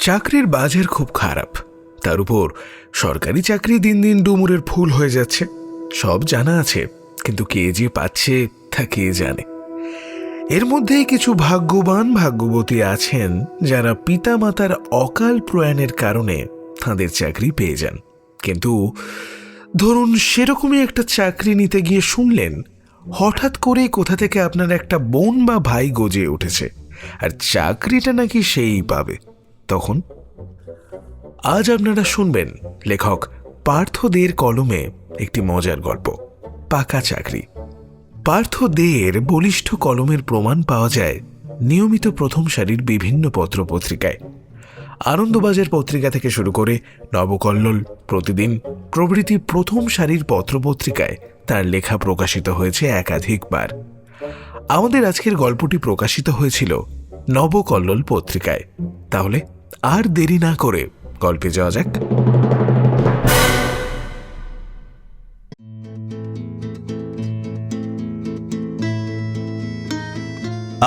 চাকরির বাজার খুব খারাপ, তার উপর সরকারি চাকরি দিন দিন ডুমুরের ফুল হয়ে যাচ্ছে। সব জানা আছে, কিন্তু কে যে পাচ্ছে তা কে জানে। এর মধ্যে কিছু ভাগ্যবান ভাগ্যবতী আছেন যারা পিতামাতার অকাল প্রয়াণের কারণে তাঁদের চাকরি পেয়ে যান। কিন্তু ধরুন সেরকমই একটা চাকরি নিতে গিয়ে শুনলেন হঠাৎ করে কোথা থেকে আপনার একটা বোন বা ভাই গজে উঠেছে, আর চাকরিটা নাকি সেই পাবে। তখন আজ আপনারা শুনবেন লেখক পার্থ দের কলমে একটি মজার গল্প, পাকা চাকরি। পার্থ দের বলিষ্ঠ কলমের প্রমাণ পাওয়া যায় নিয়মিত প্রথম সারির বিভিন্ন পত্রপত্রিকায়। আনন্দবাজার পত্রিকা থেকে শুরু করে নবকল্লোল, প্রতিদিন প্রভৃতি প্রথম সারির পত্রপত্রিকায় তার লেখা প্রকাশিত হয়েছে একাধিকবার। আমাদের আজকের গল্পটি প্রকাশিত হয়েছিল নবকল্লোল পত্রিকায়। তাহলে আর দেরি না করে গল্পে যাওয়া যাক।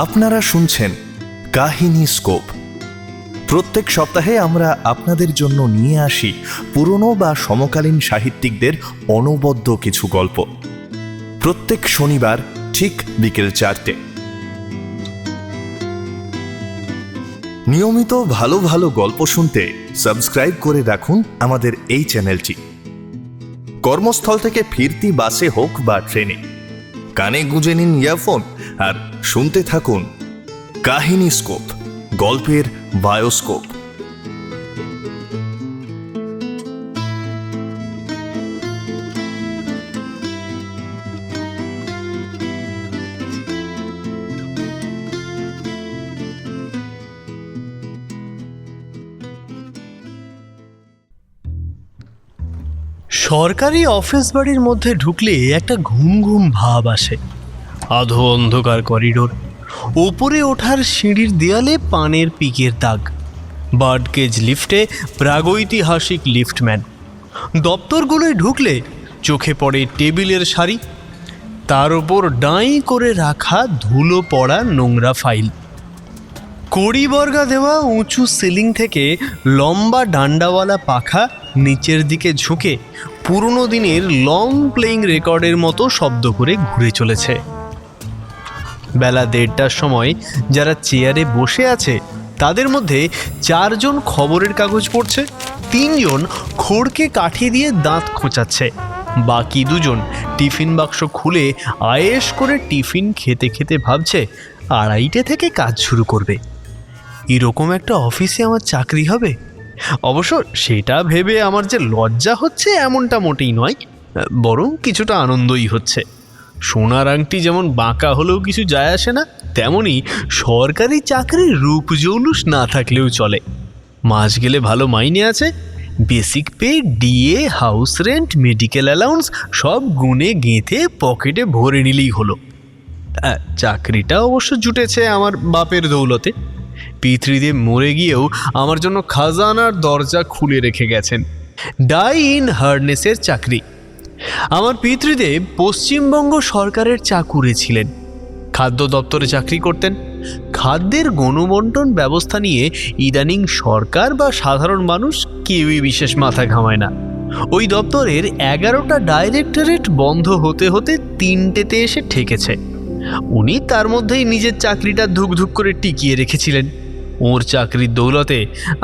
আপনারা শুনছেন কাহিনী স্কোপ। প্রত্যেক সপ্তাহে আমরা আপনাদের জন্য নিয়ে আসি পুরনো বা সমকালীন সাহিত্যিকদের অনবদ্য কিছু গল্প। প্রত্যেক শনিবার ঠিক বিকেল 4টে। নিয়মিত ভালো ভালো গল্প শুনতে সাবস্ক্রাইব করে রাখুন আমাদের এই চ্যানেলটি। কর্মস্থল থেকে ফিরতি বাসে হোক বা ট্রেনে, কানে গুঁজে নিন ইয়ারফোন আর শুনতে থাকুন কাহিনী স্কোপ, গল্পের বায়োস্কোপ। সরকারি অফিস বাড়ির মধ্যে ঢুকলে একটা ঘুম ঘুম ভাব আসে। আধো অন্ধকার করিডোর, ওপরে ওঠার সিঁড়ির দেয়ালে পানের পিকের দাগ, বার্ডকেজ লিফটে প্রাগৈতিহাসিক লিফটম্যান। দপ্তরগুলোয় ঢুকলে চোখে পড়ে টেবিলের সারি, তার ওপর ডাঁই করে রাখা ধুলো পড়া নোংরা ফাইল। কড়িবর্গা দেওয়া উঁচু সিলিং থেকে লম্বা ডান্ডাওয়ালা পাখা নিচের দিকে ঝুঁকে পুরনো দিনের লং প্লেইং রেকর্ডের মতো শব্দ করে ঘুরে চলেছে। বেলা 1:30টার সময় যারা চেয়ারে বসে আছে তাদের মধ্যে 4 জন খবরের কাগজ পড়ছে, 3 জন খড়কে কাঠি দিয়ে দাঁত খোঁচাচ্ছে, বাকি 2 জন টিফিন বাক্স খুলে আয়েশ করে টিফিন খেতে খেতে ভাবছে 2:30 থেকে কাজ শুরু করবে। এরকম একটা অফিসে আমার চাকরি হবে। অবশ্য সেটা ভেবে আমার যে লজ্জা হচ্ছে এমনটা মোটেই নয়, বরং কিছুটা আনন্দই হচ্ছে। সোনার আংটি যেমন বাঁকা হলেও কিছু যায় আসে না, তেমনি সরকারি চাকরির রূপ জৌলুস না থাকলেও চলে। মাস গেলে ভালো মাইনে আছে, basic pay, DA, house rent, medical allowance সব গুনে গেঁথে পকেটে ভরে নিলেই হলো। চাকরিটা অবশ্য জুটেছে আমার বাপের দৌলতে। পিতৃদেব মরে গিয়েও আমার জন্য খাজানার দরজা খুলে রেখে গেছেন। ডাই ইন হার্নেসের চাকরি। আমার পিতৃদেব পশ্চিমবঙ্গ সরকারের চাকুরে ছিলেন, খাদ্য দপ্তরে চাকরি করতেন। খাদ্যের গণবন্টন ব্যবস্থা নিয়ে ইদানিং সরকার বা সাধারণ মানুষ কেউই বিশেষ মাথা ঘামায় না। ওই দপ্তরের 11টা ডাইরেক্টরেট বন্ধ হতে হতে 3টেতে এসে ঠেকেছে। উনি তার মধ্যেই নিজের চাকরিটা ধুকধুক করে টিকিয়ে রেখেছিলেন। ওর চাকরির দৌলতে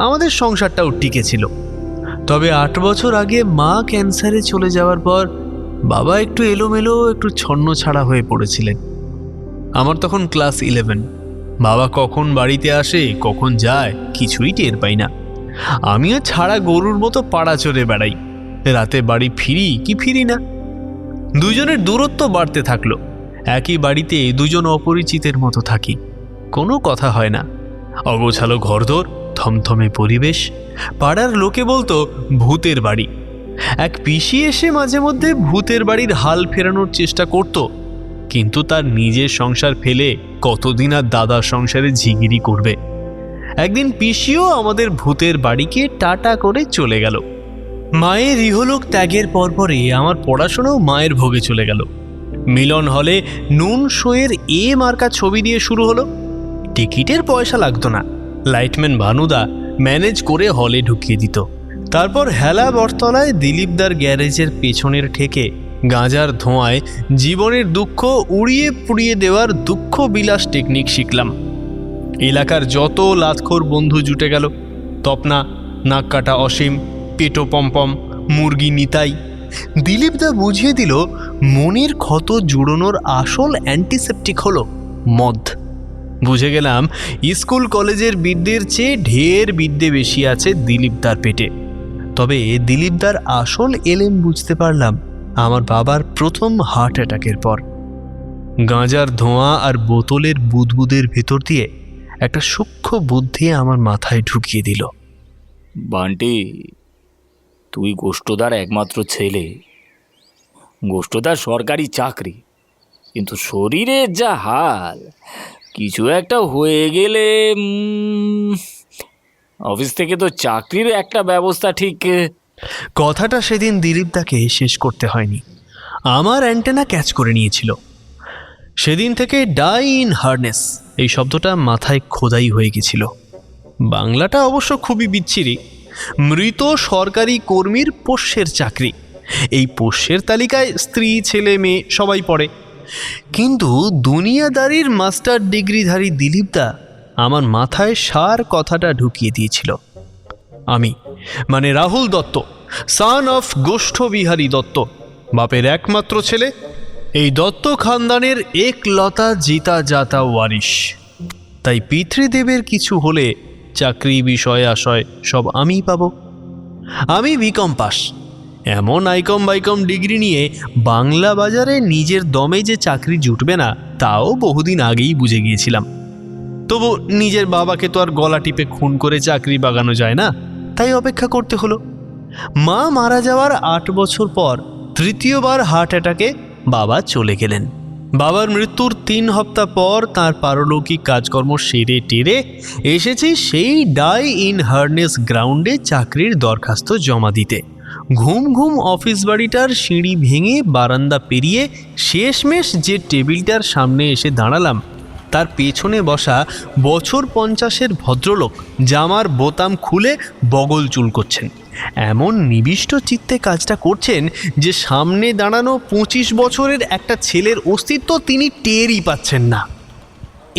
আমাদের সংসারটাও টিকেছিল। তবে 8 বছর আগে মা ক্যান্সারে চলে যাওয়ার পর বাবা একটু এলোমেলো, একটু ছন্ন ছাড়া হয়ে পড়েছিলেন। আমার তখন ক্লাস 11। বাবা কখন বাড়িতে আসে কখন যায় কিছুই টের পাই না। আমিও ছাড়া গরুর মতো পাড়া চড়ে বেড়াই। রাতে বাড়ি ফিরি কি ফিরি না। 2 জনের দূরত্ব বাড়তে থাকলো। একই বাড়িতে 2 জন অপরিচিতের মতো থাকি, কোনো কথা হয় না। অগোছালো ঘরদোর, থমথমে পরিবেশ। পাড়ার লোকে বলতো ভূতের বাড়ি। এক পিসি এসে মাঝে মধ্যে ভূতের বাড়ির হাল ফেরানোর চেষ্টা করত, কিন্তু তার নিজের সংসার ফেলে কতদিন আর দাদার সংসারে ঝিগিরি করবে। একদিন পিসিও আমাদের ভূতের বাড়িকে টাটা করে চলে গেল। মায়ের ইহলোক ত্যাগের পরপরই আমার পড়াশোনাও মায়ের ভোগে চলে গেল। মিলন হলে নুন শোয়ের মার্কা ছবি দিয়ে শুরু হলো। টিকিটের পয়সা লাগতো না। লাইটম্যান ভানুদা ম্যানেজ করে হলে ঢুকিয়ে দিত। তারপর হেলা বটতলায় দিলীপদার গ্যারেজের পেছনের ঠেকে গাঁজার ধোঁয়ায় জীবনের দুঃখ উড়িয়ে পুড়িয়ে দেওয়ার দুঃখ বিলাস টেকনিক শিখলাম। এলাকার যত লাতখোর বন্ধু জুটে গেল, তপনা, নাক কাটা অসীম, পেটো পম্পম, মুরগি নিতাই। দিলীপদা বুঝিয়ে দিল মনের ক্ষত জুড়োনোর আসল অ্যান্টিসেপটিক হলো মদ। বুঝে গেলাম স্কুল কলেজের বিদ্যের চেয়ে ঢের বিদ্যে বেশি আছে দিলীপদার পেটে। তবে দিলীপদার আসল এলেম বুঝতে পারলাম আমার বাবার প্রথম হার্ট অ্যাটাকের পর। গাঁজার ধোঁয়া আর বোতলের বুদবুদের ভেতর দিয়ে একটা সূক্ষ্ম বুদ্ধি আমার মাথায় ঢুকিয়ে দিল। বান্টি, তুই গোষ্ঠদার একমাত্র ছেলে। গোষ্ঠদার সরকারি চাকরি, কিন্তু শরীরের যা হাল, কিছু একটা হয়ে গেলে অফিস থেকে তো চাকরির একটা ব্যবস্থা ঠিক। কথাটা সেদিন দিলীপদাকে শেষ করতে হয়নি, আমার অ্যান্টেনা ক্যাচ করে নিয়েছিল। সেদিন থেকে ডাই ইন হার্নেস এই শব্দটা মাথায় খোদাই হয়ে গেছিল। বাংলাটা অবশ্য খুবই বিচ্ছিরি। মৃত সরকারি কর্মীর পোষ্যের চাকরি, এই পোষ্যের তালিকায় স্ত্রী ছেলে মেয়ে সবাই পড়ে। কিন্তু দুনিয়াদারির মাস্টার ডিগ্রিধারী দিলীপদা আমার মাথায় সার কথাটা ঢুকিয়ে দিয়েছিল। আমি মানে রাহুল দত্ত, সান অফ গোষ্ঠবিহারী দত্ত, বাপের একমাত্র ছেলে, এই দত্ত খানদানের একলতা জিতা জাতা ওয়ারিশ। তাই পিতৃদেবের কিছু হলে চাকরি বিষয় আশয় সব আমিই পাব। আমি বিকম পাস, এমন আইকম বাইকম ডিগ্রি নিয়ে বাংলা বাজারে নিজের দমে যে চাকরি জুটবে না তাও বহুদিন আগেই বুঝে গিয়েছিলাম। তবু নিজের বাবাকে তো আর গলা টিপে খুন করে চাকরি বাগানো যায় না, তাই অপেক্ষা করতে হলো। মা মারা যাওয়ার 8 বছর পর তৃতীয়বার হার্ট অ্যাটাকে বাবা চলে গেলেন। বাবার মৃত্যুর 3 সপ্তাহ পর তার পারলৌকিক কাজকর্ম সেরে টেরে এসেছি সেই ডাই ইন হার্নেস গ্রাউন্ডে চাকরির দরখাস্ত জমা দিতে। ঘুম ঘুম অফিস বাড়িটার সিঁড়ি ভেঙে বারান্দা পেরিয়ে শেষমেশ যে টেবিলটার সামনে এসে দাঁড়ালাম, তার পেছনে বসা বছর 50-এর ভদ্রলোক জামার বোতাম খুলে বগল চুলকোচ্ছেন। এমন নিবিষ্ট চিত্তে কাজটা করছেন যে সামনে দাঁড়ানো 25 বছরের একটা ছেলের অস্তিত্ব তিনি টেরই পাচ্ছেন না।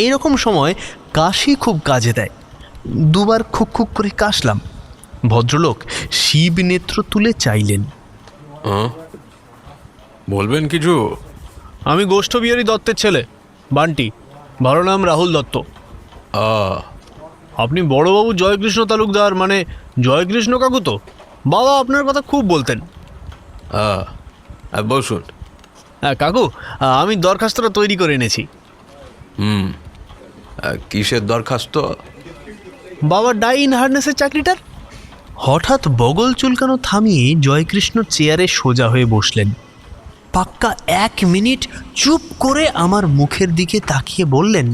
এরকম সময় কাশি খুব কাজে দেয়। 2 বার খুক খুক করে কাশলাম। ভদ্রলোক শিব নেত্র তুলে চাইলেন, বলবেন কিছু? আমি গোষ্ঠবিহারী দত্তের ছেলে বান্টি, ভালো নাম রাহুল দত্ত। আপনি বড়বাবু জয়কৃষ্ণ তালুকদার, মানে জয়কৃষ্ণ কাকু তো? বাবা আপনার কথা খুব বলতেন। বসুন। হ্যাঁ কাকু, আমি দরখাস্তটা তৈরি করে এনেছি। কিসের দরখাস্ত? বাবা ডাই ইন হার্নেসের চাকরিটার। হঠাৎ বগল চুলকানো থামিয়ে জয়কৃষ্ণ চেয়ারে সোজা হয়ে বসলেন। পাক্কা 1 মিনিট চুপ করে আমার মুখের দিকে তাকিয়ে বললেন,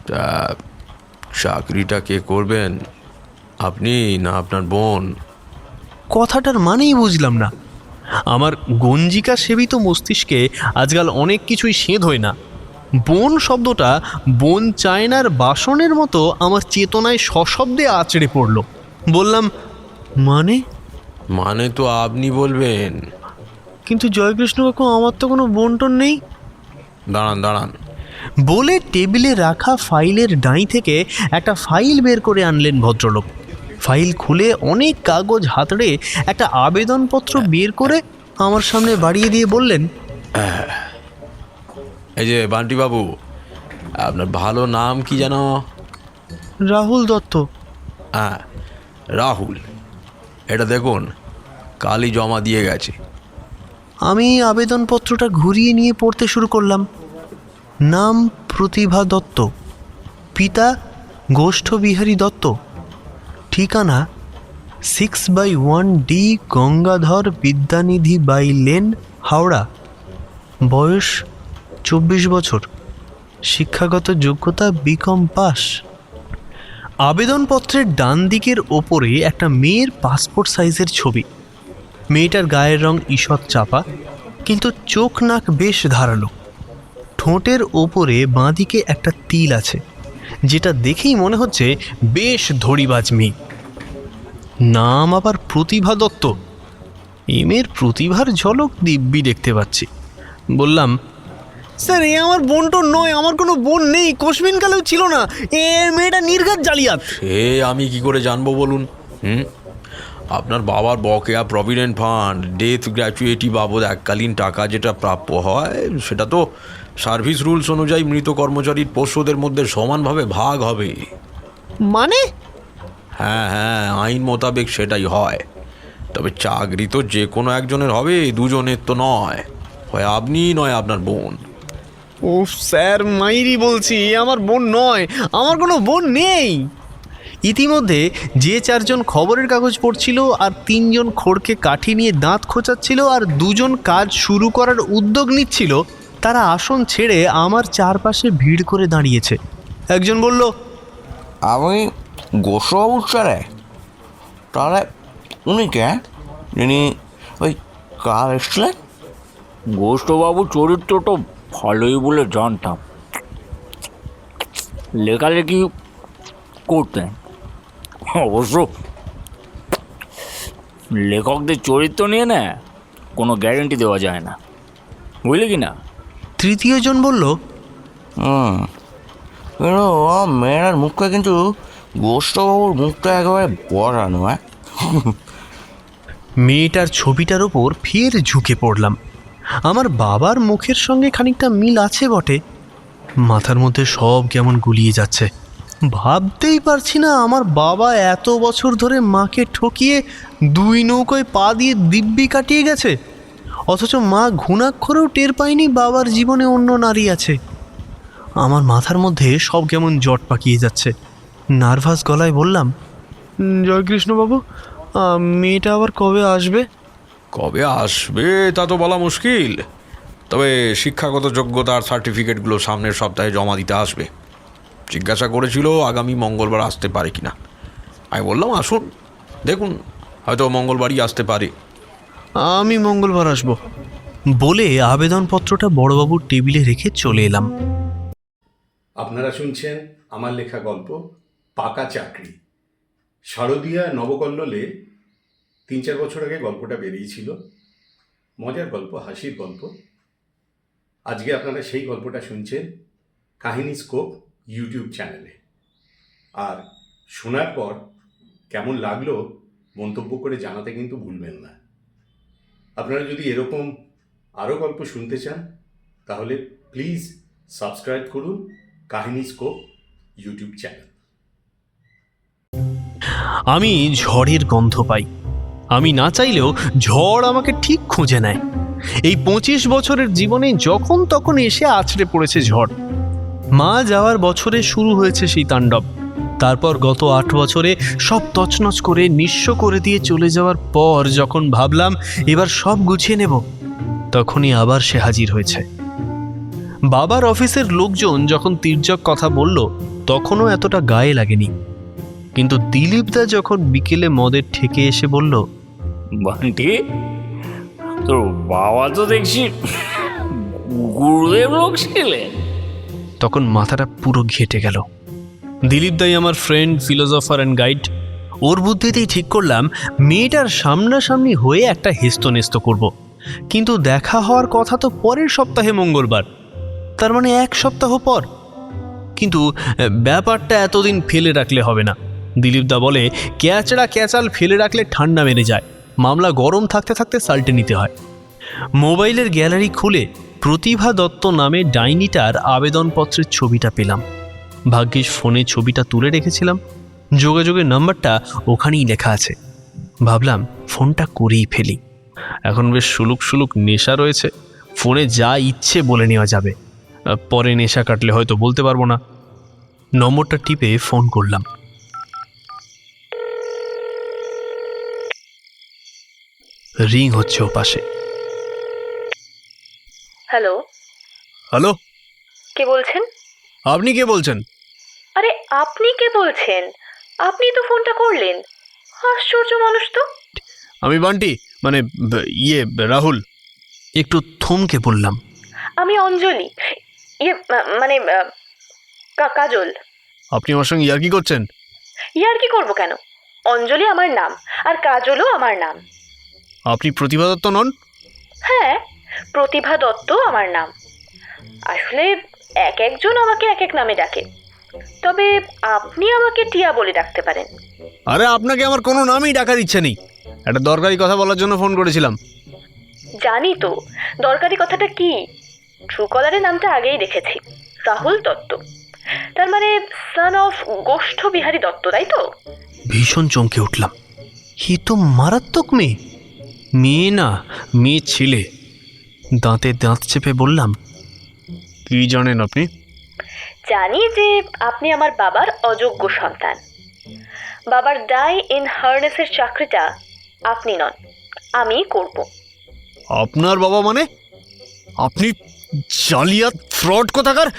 তা চাকরিটা কে করবেন, আপনি না আপনার বোন? কথাটার মানেই বুঝলাম না। আমার গঞ্জিকা সেবিত মস্তিষ্কে আজকাল অনেক কিছুই সেঁধ হয় না। বোন শব্দটা বোন চায়নার বাসনের মতো আমার চেতনায় সশব্দে আছড়ে পড়ল। বললাম, মানে তো আপনি বলবেন। কিন্তু জয়কৃষ্ণ কাকু, আমার তো কোনো বোন টোন নেই। দাঁড়ান। বলে টেবিলে রাখা ফাইলের ডাঁই থেকে একটা ফাইল বের করে আনলেন ভদ্রলোক। ফাইল খুলে অনেক কাগজ হাতড়ে একটা আবেদনপত্র বের করে আমার সামনে বাড়িয়ে দিয়ে বললেন, এই যে বান্টি বাবু, আপনার ভালো নাম কি যেন? রাহুল দত্ত। হ্যাঁ, রাহুল। এটা দেখুন, কালই জমা দিয়ে গেছে। আমি আবেদনপত্রটা ঘুরিয়ে নিয়ে পড়তে শুরু করলাম। নাম প্রতিভা দত্ত, পিতা গোষ্ঠবিহারী দত্ত, ঠিকানা 6/1D Gangadhar Bidyanidhi by lane, Howrah, বয়স 24 বছর, শিক্ষাগত যোগ্যতা বিকম পাস। আবেদনপত্রের ডান দিকের ওপরে একটা মেয়ের পাসপোর্ট সাইজের ছবি। মেয়েটার গায়ের রং ঈষৎ চাপা, কিন্তু চোখ নাক বেশ ধারালো। ঠোঁটের ওপরে বাঁদিকে একটা তিল আছে, যেটা দেখেই মনে হচ্ছে বেশ ধড়িবাজ মেয়ে। নাম আবার প্রতিভা দত্ত। এমের প্রতিভার ঝলক দিব্যি দেখতে পাচ্ছি। বললাম, স্যার এ আমার বোনটো নয়, আমার কোনো বোন নেই, কোশমিনকালেও ছিল না, এ মেয়েটা নির্ঘাত জালিয়াত। সে আমি কি করে জানবো বলুন? আপনার বাবার বকেয়া প্রভিডেন্ট ফান্ড, ডেথ গ্র্যাচুইটি বাবদ এককালীন টাকা যেটা প্রাপ্য হয়, সেটা তো সার্ভিস রুলস অনুযায়ী মৃত কর্মচারীর পোষ্যদের মধ্যে সমানভাবে ভাগ হবে। মানে? হ্যাঁ হ্যাঁ, আইন মোতাবেক সেটাই হয়। তবে চাকরি তো যে কোনো একজনের হবে, দুজনের তো নয়। হয় আপনি, নয় আপনার বোন। ও স্যার, মাইরি বলছি, আমার বোন নয়, আমার কোনো বোন নেই। ইতিমধ্যে যে 4 জন খবরের কাগজ পড়ছিল, আর 3 জন খড়কে কাঠি নিয়ে দাঁত খোঁচাচ্ছিল, আর 2 জন কাজ শুরু করার উদ্যোগ নিচ্ছিল, তারা আসন ছেড়ে আমার চারপাশে ভিড় করে দাঁড়িয়েছে। একজন বলল, আমি গোস্ববাবুর ছেলে। তাহলে উনি কে? যিনি ওই কার এসছিলেন? গোষ্ঠবাবুর চরিত্রটা ভালোই বলে জানতাম। লেখালেখি করতেন অবশ্য। লেখকদের চরিত্র নিয়ে না কোনো গ্যারেন্টি দেওয়া যায় না, বুঝলে কি না? তৃতীয় জন বলল, কিন্তু মেয়েরার মুখটা কিন্তু গোস্ববাবুর মুখটা একেবারে বড়ানো। হ্যাঁ, মেয়েটার ছবিটার ওপর ফের ঝুঁকে পড়লাম। আমার বাবার মুখের সঙ্গে খানিকটা মিল আছে বটে। মাথার মধ্যে সব কেমন গুলিয়ে যাচ্ছে। ভাবতেই পারছি না আমার বাবা এত বছর ধরে মাকে ঠকিয়ে 2 নৌকোয় পা দিয়ে দিব্যি কাটিয়ে গেছে, অথচ মা ঘুণাক্ষরেও টের পায়নি বাবার জীবনে অন্য নারী আছে। আমার মাথার মধ্যে সব কেমন জট পাকিয়ে যাচ্ছে। নার্ভাস গলায় বললাম, জয়কৃষ্ণবাবু, মেয়েটা আবার কবে আসবে? কবে আসবে তা তো বলা মুশকিল, তবে শিক্ষাগত যোগ্যতার সার্টিফিকেটগুলো সামনের সপ্তাহে জমা দিতে আসবে। জিজ্ঞাসা করেছিল আগামী মঙ্গলবার আসতে পারে কিনা। আমি বললাম আসুন, দেখুন হয়তো মঙ্গলবারই আসতে পারে। আমি মঙ্গলবার আসব বলে আবেদনপত্রটা বড়বাবুর টেবিলে রেখে চলে এলাম। আপনারা শুনছেন আমার লেখা গল্প পাকা চাকরি। শারদীয়া নবকল্লোলে 3-4 বছর আগে গল্পটা বেরিয়েছিল। মজার গল্প, হাসির গল্প। আজকে আপনারা সেই গল্পটা শুনছেন কাহিনী স্কোপ ইউটিউব চ্যানেলে। আর শোনার পর কেমন লাগলো মন্তব্য করে জানাতে কিন্তু ভুলবেন না। আপনারা যদি এরকম আরও গল্প শুনতে চান তাহলে প্লিজ সাবস্ক্রাইব করুন কাহিনী স্কোপ ইউটিউব চ্যানেল। আমি ঝড়ের গন্ধ পাই। আমি না চাইলেও ঝড় আমাকে ঠিক খুঁজে নেয়। এই 25 বছরের জীবনে যখন তখন এসে আছড়ে পড়েছে ঝড়। মা যাওয়ার বছরে শুরু হয়েছে সেই তাণ্ডব। তারপর গত 8 বছরে সব তছনছ করে নিঃস্ব করে দিয়ে চলে যাওয়ার পর যখন ভাবলাম এবার সব গুছিয়ে নেব, তখনই আবার সে হাজির হয়েছে। বাবার অফিসের লোকজন যখন তির্যক কথা বলল তখনও এতটা গায়ে লাগেনি, কিন্তু দিলীপদা যখন বিকেলে মদের ঠেকে এসে বলল, বান্টি, তোর বাবা তো দেখছি গুরুদেব লোক ছিলেন, তখন মাথাটা পুরো ঘেটে গেল। দিলীপদাই আমার ফ্রেন্ড, ফিলোসফার অ্যান্ড গাইড। ওর বুদ্ধিতেই ঠিক করলাম মেয়েটার সামনাসামনি হয়ে একটা হেস্তনেস্ত করব। কিন্তু দেখা হওয়ার কথা তো পরের সপ্তাহে মঙ্গলবার, তার মানে 1 সপ্তাহ পর। কিন্তু ব্যাপারটা এতদিন ফেলে রাখলে হবে না। দিলীপদা বলে ক্যাচড়া ক্যাচাল ফেলে রাখলে ঠান্ডা মেরে যায়, মামলা গরম থাকতে থাকতে সাল্টে নিতে হয়। মোবাইলের গ্যালারি খুলে প্রতিভা দত্ত নামে ডাইনিটার আবেদনপত্রের ছবিটা পেলাম। ভাগ্যিস ফোনে ছবিটা তুলে রেখেছিলাম, যোগাযোগের নাম্বারটা ওখানেই লেখা আছে। ভাবলাম ফোনটা করেই ফেলি। এখন বেশ সুলুক সুলুক নেশা রয়েছে, ফোনে যা ইচ্ছে বলে নেওয়া যাবে। পরে নেশা কাটলে হয়তো বলতে পারবো না। নম্বরটা টিপে ফোন করলাম। রিং হচ্ছে ওপাশে। হ্যালো, হ্যালো, কে বলছেন? আপনি কে বলছেন? আরে আপনি কে বলছেন? আপনি তো ফোনটা করলেন। আশ্চর্য মানুষ তো। আমি বান্টি, মানে রাহুল। একটু থমকে বললাম। আমি অঞ্জলি, মানে কাজল। আপনি আমার সঙ্গে ইয়ার্কি করছেন? ইয়ার কি করবো কেন? অঞ্জলি আমার নাম, আর কাজলও আমার নাম। আপনি প্রতিভা দত্ত নন? হ্যাঁ, প্রতিভা দত্ত আমার নাম। আসলে এক একজন আমাকে এক এক নামে ডাকে, তবে আপনি আমাকে টিয়া বলে ডাকতে পারেন। আরে আপনাকে আমার কোনো নামই ডাকার ইচ্ছে নেই, একটা দরকারি কথা বলার জন্য ফোন করেছিলাম। জানি তো দরকারি কথাটা কি। ট্রুকলারের নামটা আগেই দেখেছি, রাহুল দত্ত। তার মানে সন অফ গোষ্ঠ বিহারী দত্ত, তাই তো? ভীষণ চমকে উঠলাম। এ তো মারাত্মক মেয়ে। মেয়ে না, মেয়ে ছেলে। দাঁতে দাঁত চেপে বললাম, কি জানেন আপনি? জানি যে আপনি আমার বাবার অযোগ্য সন্তান। বাবার ডাই ইন হার্নেসের চাকরিটা আপনি নন, আমিই করব। আপনার বাবা মানে? আপনি জালিয়াত ফ্রড কোথাকার!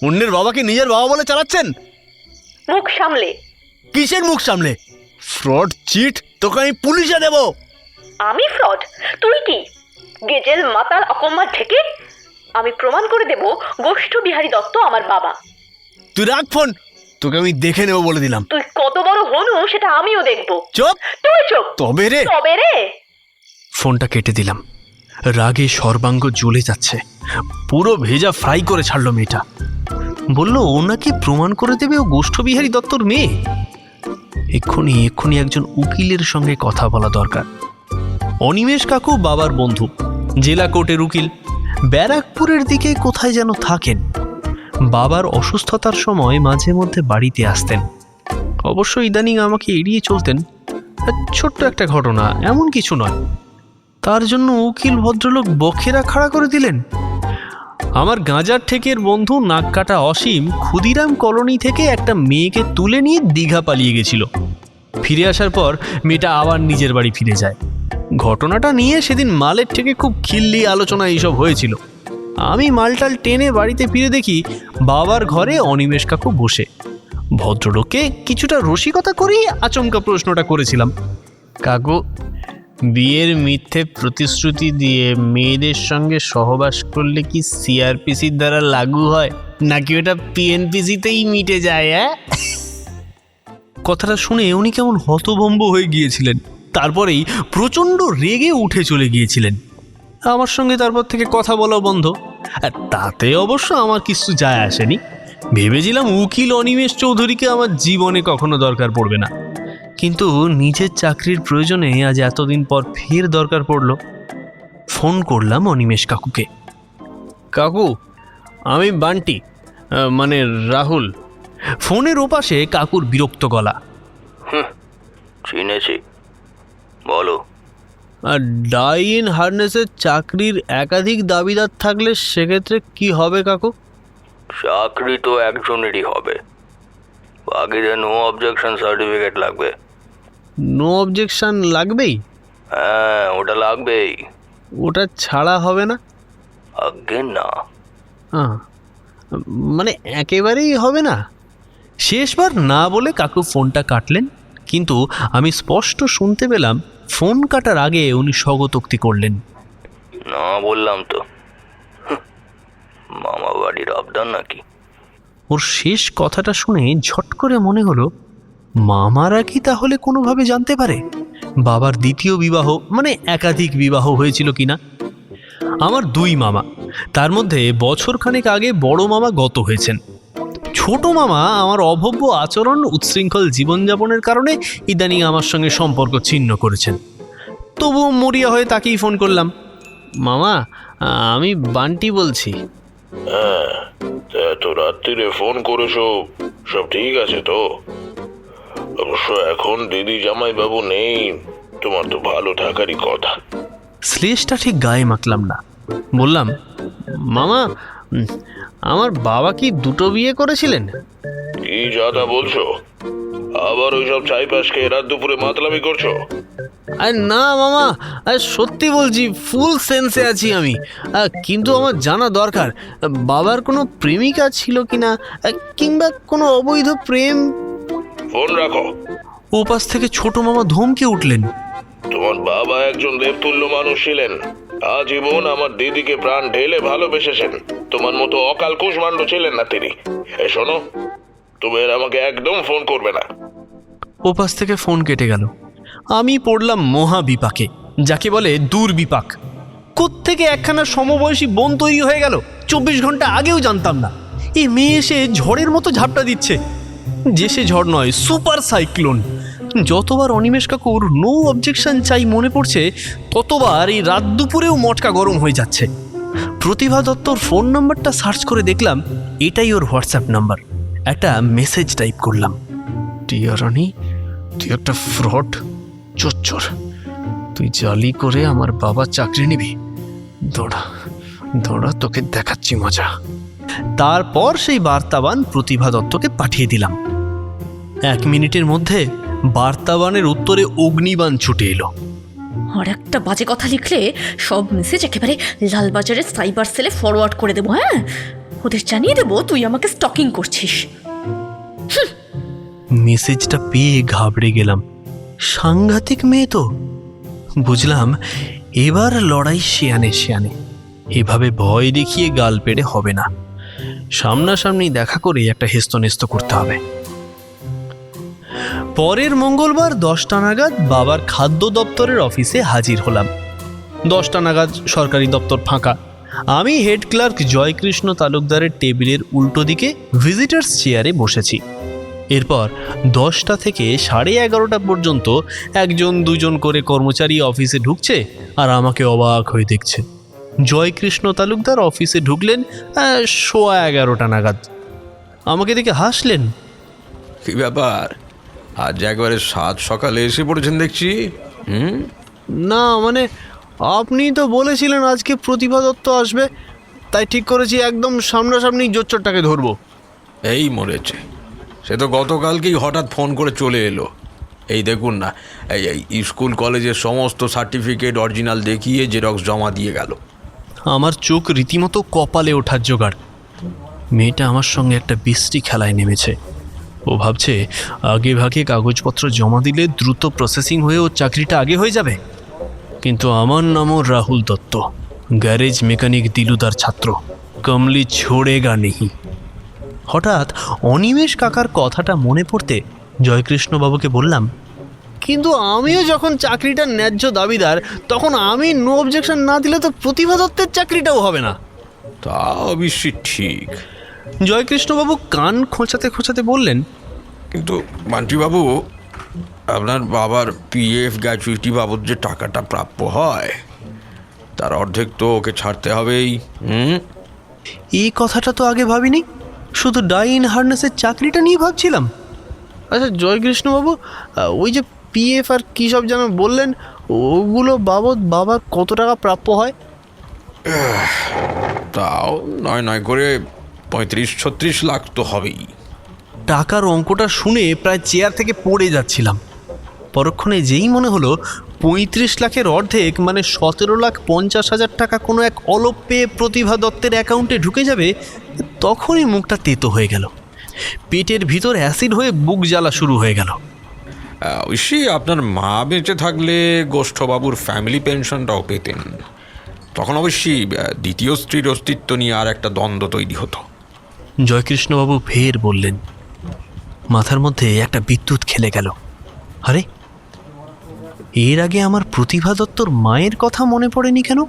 অন্যের বাবাকে নিজের বাবা বলে চালাচ্ছেন? মুখ সামলে। কিসের মুখ সামলে? ফ্রড, চিট, তোকে আমি পুলিশে দেব। আমি ফ্রড? তুই কি গেজেল মাতাল অকম্মার ঢেকে? আমি প্রমাণ করে দেব গোষ্ঠ বিহারী দত্ত আমার বাবা। তুই রাখ ফোন, তোকে আমি দেখে নেব বলে দিলাম। তুই কত বড় হনু সেটা আমিও দেখব। চুপ! তুই চুপ। তবে রে। তবে রে। ফোনটা কেটে দিলাম। রাগে সর্বাঙ্গ জ্বলে যাচ্ছে। পুরো ভেজা ফ্রাই করে ছাড়লো মেয়েটা। বলল ও নাকি প্রমাণ করে দেবে ও গোষ্ঠবিহারী দত্তর মেয়ে। এক্ষুনি একজন উকিলের সঙ্গে কথা বলা দরকার। অনিমেষ কাকু বাবার বন্ধু, জেলা কোর্টের উকিল। ব্যারাকপুরের দিকে কোথায় যেন থাকেন। বাবার অসুস্থতার সময় মাঝে মধ্যে বাড়িতে আসতেন। অবশ্য ইদানিং আমাকে এড়িয়ে চলতেন। ছোট্ট একটা ঘটনা, এমন কিছু নয়। তার জন্য উকিল ভদ্রলোক বখেরা খাড়া করে দিলেন। আমার গাঁজার ঠেকের বন্ধু নাক কাটা অসীম ক্ষুদিরাম কলোনি থেকে একটা মেয়েকে তুলে নিয়ে দীঘা পালিয়ে গেছিল। ফিরে আসার পর মেয়েটা আবার নিজের বাড়ি ফিরে যায়। ঘটনাটা নিয়ে সেদিন মালের থেকে খুব খিল্লি আলোচনা এইসব হয়েছিল। আমি মালটাল টেনে বাড়িতে ফিরে দেখি বাবার ঘরে অনিমেষ কাকু বসে। ভদ্রলোককে কিছুটা রসিকতা করেই আচমকা প্রশ্নটা করেছিলাম, কাকু, বিয়ের মিথ্যে প্রতিশ্রুতি দিয়ে মেয়েদের সঙ্গে সহবাস করলে কি সিআরপিসির দ্বারা লাগু হয়, নাকি ওটা পিএনপিসিতেই মিটে যায়? কথাটা শুনে উনি কেমন হতভম্ব হয়ে গিয়েছিলেন। তারপরেই প্রচণ্ড রেগে উঠে চলে গিয়েছিলেন। আমার সঙ্গে তারপর থেকে কথা বলা বন্ধ। আর তাতে অবশ্য আমার কিছু যায় আসেনি। ভেবেছিলাম উকিল অনিমেষ চৌধুরীকে আমার জীবনে কখনো দরকার পড়বে না, কিন্তু নিজের চাকরির প্রয়োজনে আজ এতদিন পর ফের দরকার পড়ল। ফোন করলাম অনিমেষ কাকুকে। কাকু, আমি বান্টি, মানে রাহুল। ফোনের ওপাশে কাকুর বিরক্ত গলা। চিনেছি, বলো। আর ডাই ইন হার্নেসের চাকরির একাধিক দাবিদার থাকলে সেক্ষেত্রে কি হবে কাকু? চাকরি তো একজনেরই হবে, বাকিদের নো অবজেকশন সার্টিফিকেট লাগবে। নো অবজেকশন লাগবেই? হ্যাঁ, ওটা লাগবেই। ওটা ছাড়া হবে না? আজ্ঞে না। মানে একেবারেই হবে না? শেষবার না বলে কাকু ফোনটা কাটলেন, কিন্তু আমি স্পষ্ট শুনতে পেলাম ফোন কাটার আগে উনি স্বগতোক্তি করলেন, না বললাম তো, মামা বাড়ির আবদার নাকি। ওর শেষ কথাটা শুনে ঝট করে মনে হলো মামারা কি তাহলে কোনোভাবে জানতে পারে বাবার দ্বিতীয় বিবাহ, মানে একাধিক বিবাহ হয়েছিল কিনা। আমার দুই মামা, তার মধ্যে বছরখানেক আগে বড় মামা গত হয়েছেন। ছোট মামা আমার অভব্য আচরণ, উচ্ছৃঙ্খল জীবনযাপনের কারণে ইদানিং আমার সঙ্গে সম্পর্ক ছিন্ন করেছেন। তবুও মরিয়া হয়ে তাকেই ফোন করলাম। মামা, আমি বান্টি বলছি। হ্যাঁ, এত রাত্রিরে ফোন করেছো, সব ঠিক আছে তো? অবশ্য এখন দিদি জামাইবাবু নেই, তোমার তো ভালো থাকারই কথা। শ্লেষটা ঠিক গায়ে মাখলাম না। বললাম, মামা, আমার বাবা কি দুটো বিয়ে করেছিলেন? কি যাতা বলছো? আবার ওইসব চাইপাশ খেয়ে রাত দুপুরে মাতলামি করছো? আর না মামা, সত্যি বলছি, ফুল সেন্সে আছি আমি। কিন্তু আমার জানা দরকার বাবার কোনো প্রেমিকা ছিল কিনা, কিংবা কোনো অবৈধ প্রেম। ফোন রাখো। ওপাশ থেকে ছোট মামা ধমকে উঠলেন, তোমার বাবা একজন দেবতুল্য মানুষ ছিলেন, আজীবন আমার দিদিকে প্রাণ ঢেলে ভালোবেসেছেন। তোমার মতো অকাল কুশমান্ড ছিলেন না তিনি। শোনো, তুমি আর আমাকে একদম ফোন করবে না। ওপাশ থেকে ফোন কেটে গেল। আমি পড়লাম মহা বিপাকে, যাকে বলে দুর্বিপাক। কোত্থেকে একখানা সমবয়সী বোন তৈরি হয়ে গেল 24 ঘন্টা আগেও জানতাম না। এই মেয়ে এসে ঝড়ের মতো ঝাপটা দিচ্ছে, যে সে ঝড় নয়, সুপার সাইক্লোন। যতবার অনিমেষ কাকুর নো অবজেকশন চাই মনে পড়ছে, ততবার এই রাত দুপুরেও মটকা গরম হয়ে যাচ্ছে। প্রতিভা দত্তর ফোন নাম্বারটা সার্চ করে দেখলাম এটাই ওর হোয়াটসঅ্যাপ নাম্বার। একটা মেসেজ টাইপ করলাম, ডিয়ার রানী, তুই একটা ফ্রড চোর, তুই জালি করে আমার বাবার চাকরি নিবি, দৌড়া দৌড়া, তোকে দেখাচ্ছি মজা। তারপর সেই বার্তাবান প্রতিভা দত্তকে পাঠিয়ে দিলাম। 1 মিনিটের মধ্যে বার্তাবানের উত্তরে অগ্নিবাণ ছুটে এলো। আর একটা বাজে কথা লিখলে সব মেসেজ একেবারে লালবাজারের সাইবার সেলে ফরওয়ার্ড করে দেবো। হ্যাঁ, ওদের জানিয়ে দেবো তুই আমাকে স্টকিং করছিস। মেসেজটা পেয়ে ঘাবড়ে গেলাম। সাংঘাতিক মেয়ে তো। বুঝলাম এবার লড়াই শিয়ানে শিয়ানে, এভাবে ভয় দেখিয়ে গাল পেড়ে হবে না, সামনাসামনি দেখা করে একটা হেস্তনেস্ত করতে হবে। পরের মঙ্গলবার 10টা নাগাদ বাবার খাদ্য দপ্তরের অফিসে হাজির হলাম। 10টা নাগাদ সরকারি দপ্তর ফাঁকা। আমি হেড ক্লার্ক জয়কৃষ্ণ তালুকদারের টেবিলের উল্টো দিকে ভিজিটার্স চেয়ারে বসেছি। এরপর 10টা থেকে 11:30 পর্যন্ত 1-2 করে কর্মচারী অফিসে ঢুকছে আর আমাকে অবাক হয়ে দেখছে। জয়কৃষ্ণ তালুকদার অফিসে ঢুকলেন 11:15 নাগাদ। আমাকে দেখে হাসলেন। কি ব্যাপার, আজ একবারে 7 সকালে এসে পড়েছেন দেখছি। না মানে, আপনি তো বলেছিলেন আজকে প্রতিভা দত্ত আসবে, তাই ঠিক করেছি একদম সামনাসামনি জোচ্চরটাকে ধরবো। এই মরেছে, সে তো গতকালকেই হঠাৎ ফোন করে চলে এলো। এই দেখুন না, এই স্কুল কলেজের সমস্ত সার্টিফিকেট অরিজিনাল দেখিয়ে জেরক্স জমা দিয়ে গেল। আমার চোখ রীতিমতো কপালে ওঠার জোগাড়। মেয়েটা আমার সঙ্গে একটা বিশ্রী খেলায় নেমেছে। ও ভাবছে আগে ভাগে কাগজপত্র জমা দিলে দ্রুত প্রসেসিং হয়ে ওর চাকরিটা আগে হয়ে যাবে। কিন্তু আমার নামও রাহুল দত্ত, গ্যারেজ মেকানিক দিলুদার ছাত্র, কমলি ছোড়েগা নেহি। হঠাৎ অনিমেষ কাকার কথাটা মনে পড়তে জয়কৃষ্ণবাবুকে বললাম, কিন্তু আমিও যখন চাকরিটার ন্যায্য দাবিদার, তখন আমি নো অবজেকশন না দিলে তো প্রতিভা দত্তের চাকরিটাও হবে না। তা অবশ্যই ঠিক। জয়কৃষ্ণবাবু কান খোঁচাতে খোঁচাতে বললেন, কিন্তু বান্টিবাবু, আপনার বাবার পিএফ গ্র্যাচুইটি বাবদ যে টাকাটা প্রাপ্য হয়, তার অর্ধেক তো ওকে ছাড়তে হবেই। এই কথাটা তো আগে ভাবিনি, শুধু ডাই ইন হার্নেসের চাকরিটা নিয়ে ভাবছিলাম। আচ্ছা জয়কৃষ্ণবাবু, ওই যে পিএফ আর কী সব যেন বললেন, ওগুলো বাবদ বাবার কত টাকা প্রাপ্য হয়? তাও নয় করে 35-36 লাখ তো হবেই। টাকার অঙ্কটা শুনে প্রায় চেয়ার থেকে পড়ে যাচ্ছিলাম। পরক্ষণে যেই মনে হলো 35 লাখের অর্ধেক মানে 17,50,000 টাকা কোনো এক অলপ পেয়ে প্রতিভা দত্তের অ্যাকাউন্টে ঢুকে যাবে, তখনই মুখটা তেতো হয়ে গেল। পেটের ভিতর অ্যাসিড হয়ে বুক জ্বালা শুরু হয়ে গেল। অবশ্যই আপনার মা বেঁচে থাকলে গোষ্ঠবাবুর ফ্যামিলি পেনশনটাও পেতেন। তখন অবশ্যই দ্বিতীয় স্ত্রীর অস্তিত্ব নিয়ে আর একটা দ্বন্দ্ব তৈরি হতো। জয়কৃষ্ণবাবু ফের বললেন। মাথার মধ্যে একটা বিদ্যুৎ খেলে গেল। আরে, এর আগে আমার প্রতিভা দত্তর মায়ের কথা মনে পড়েনি কেন?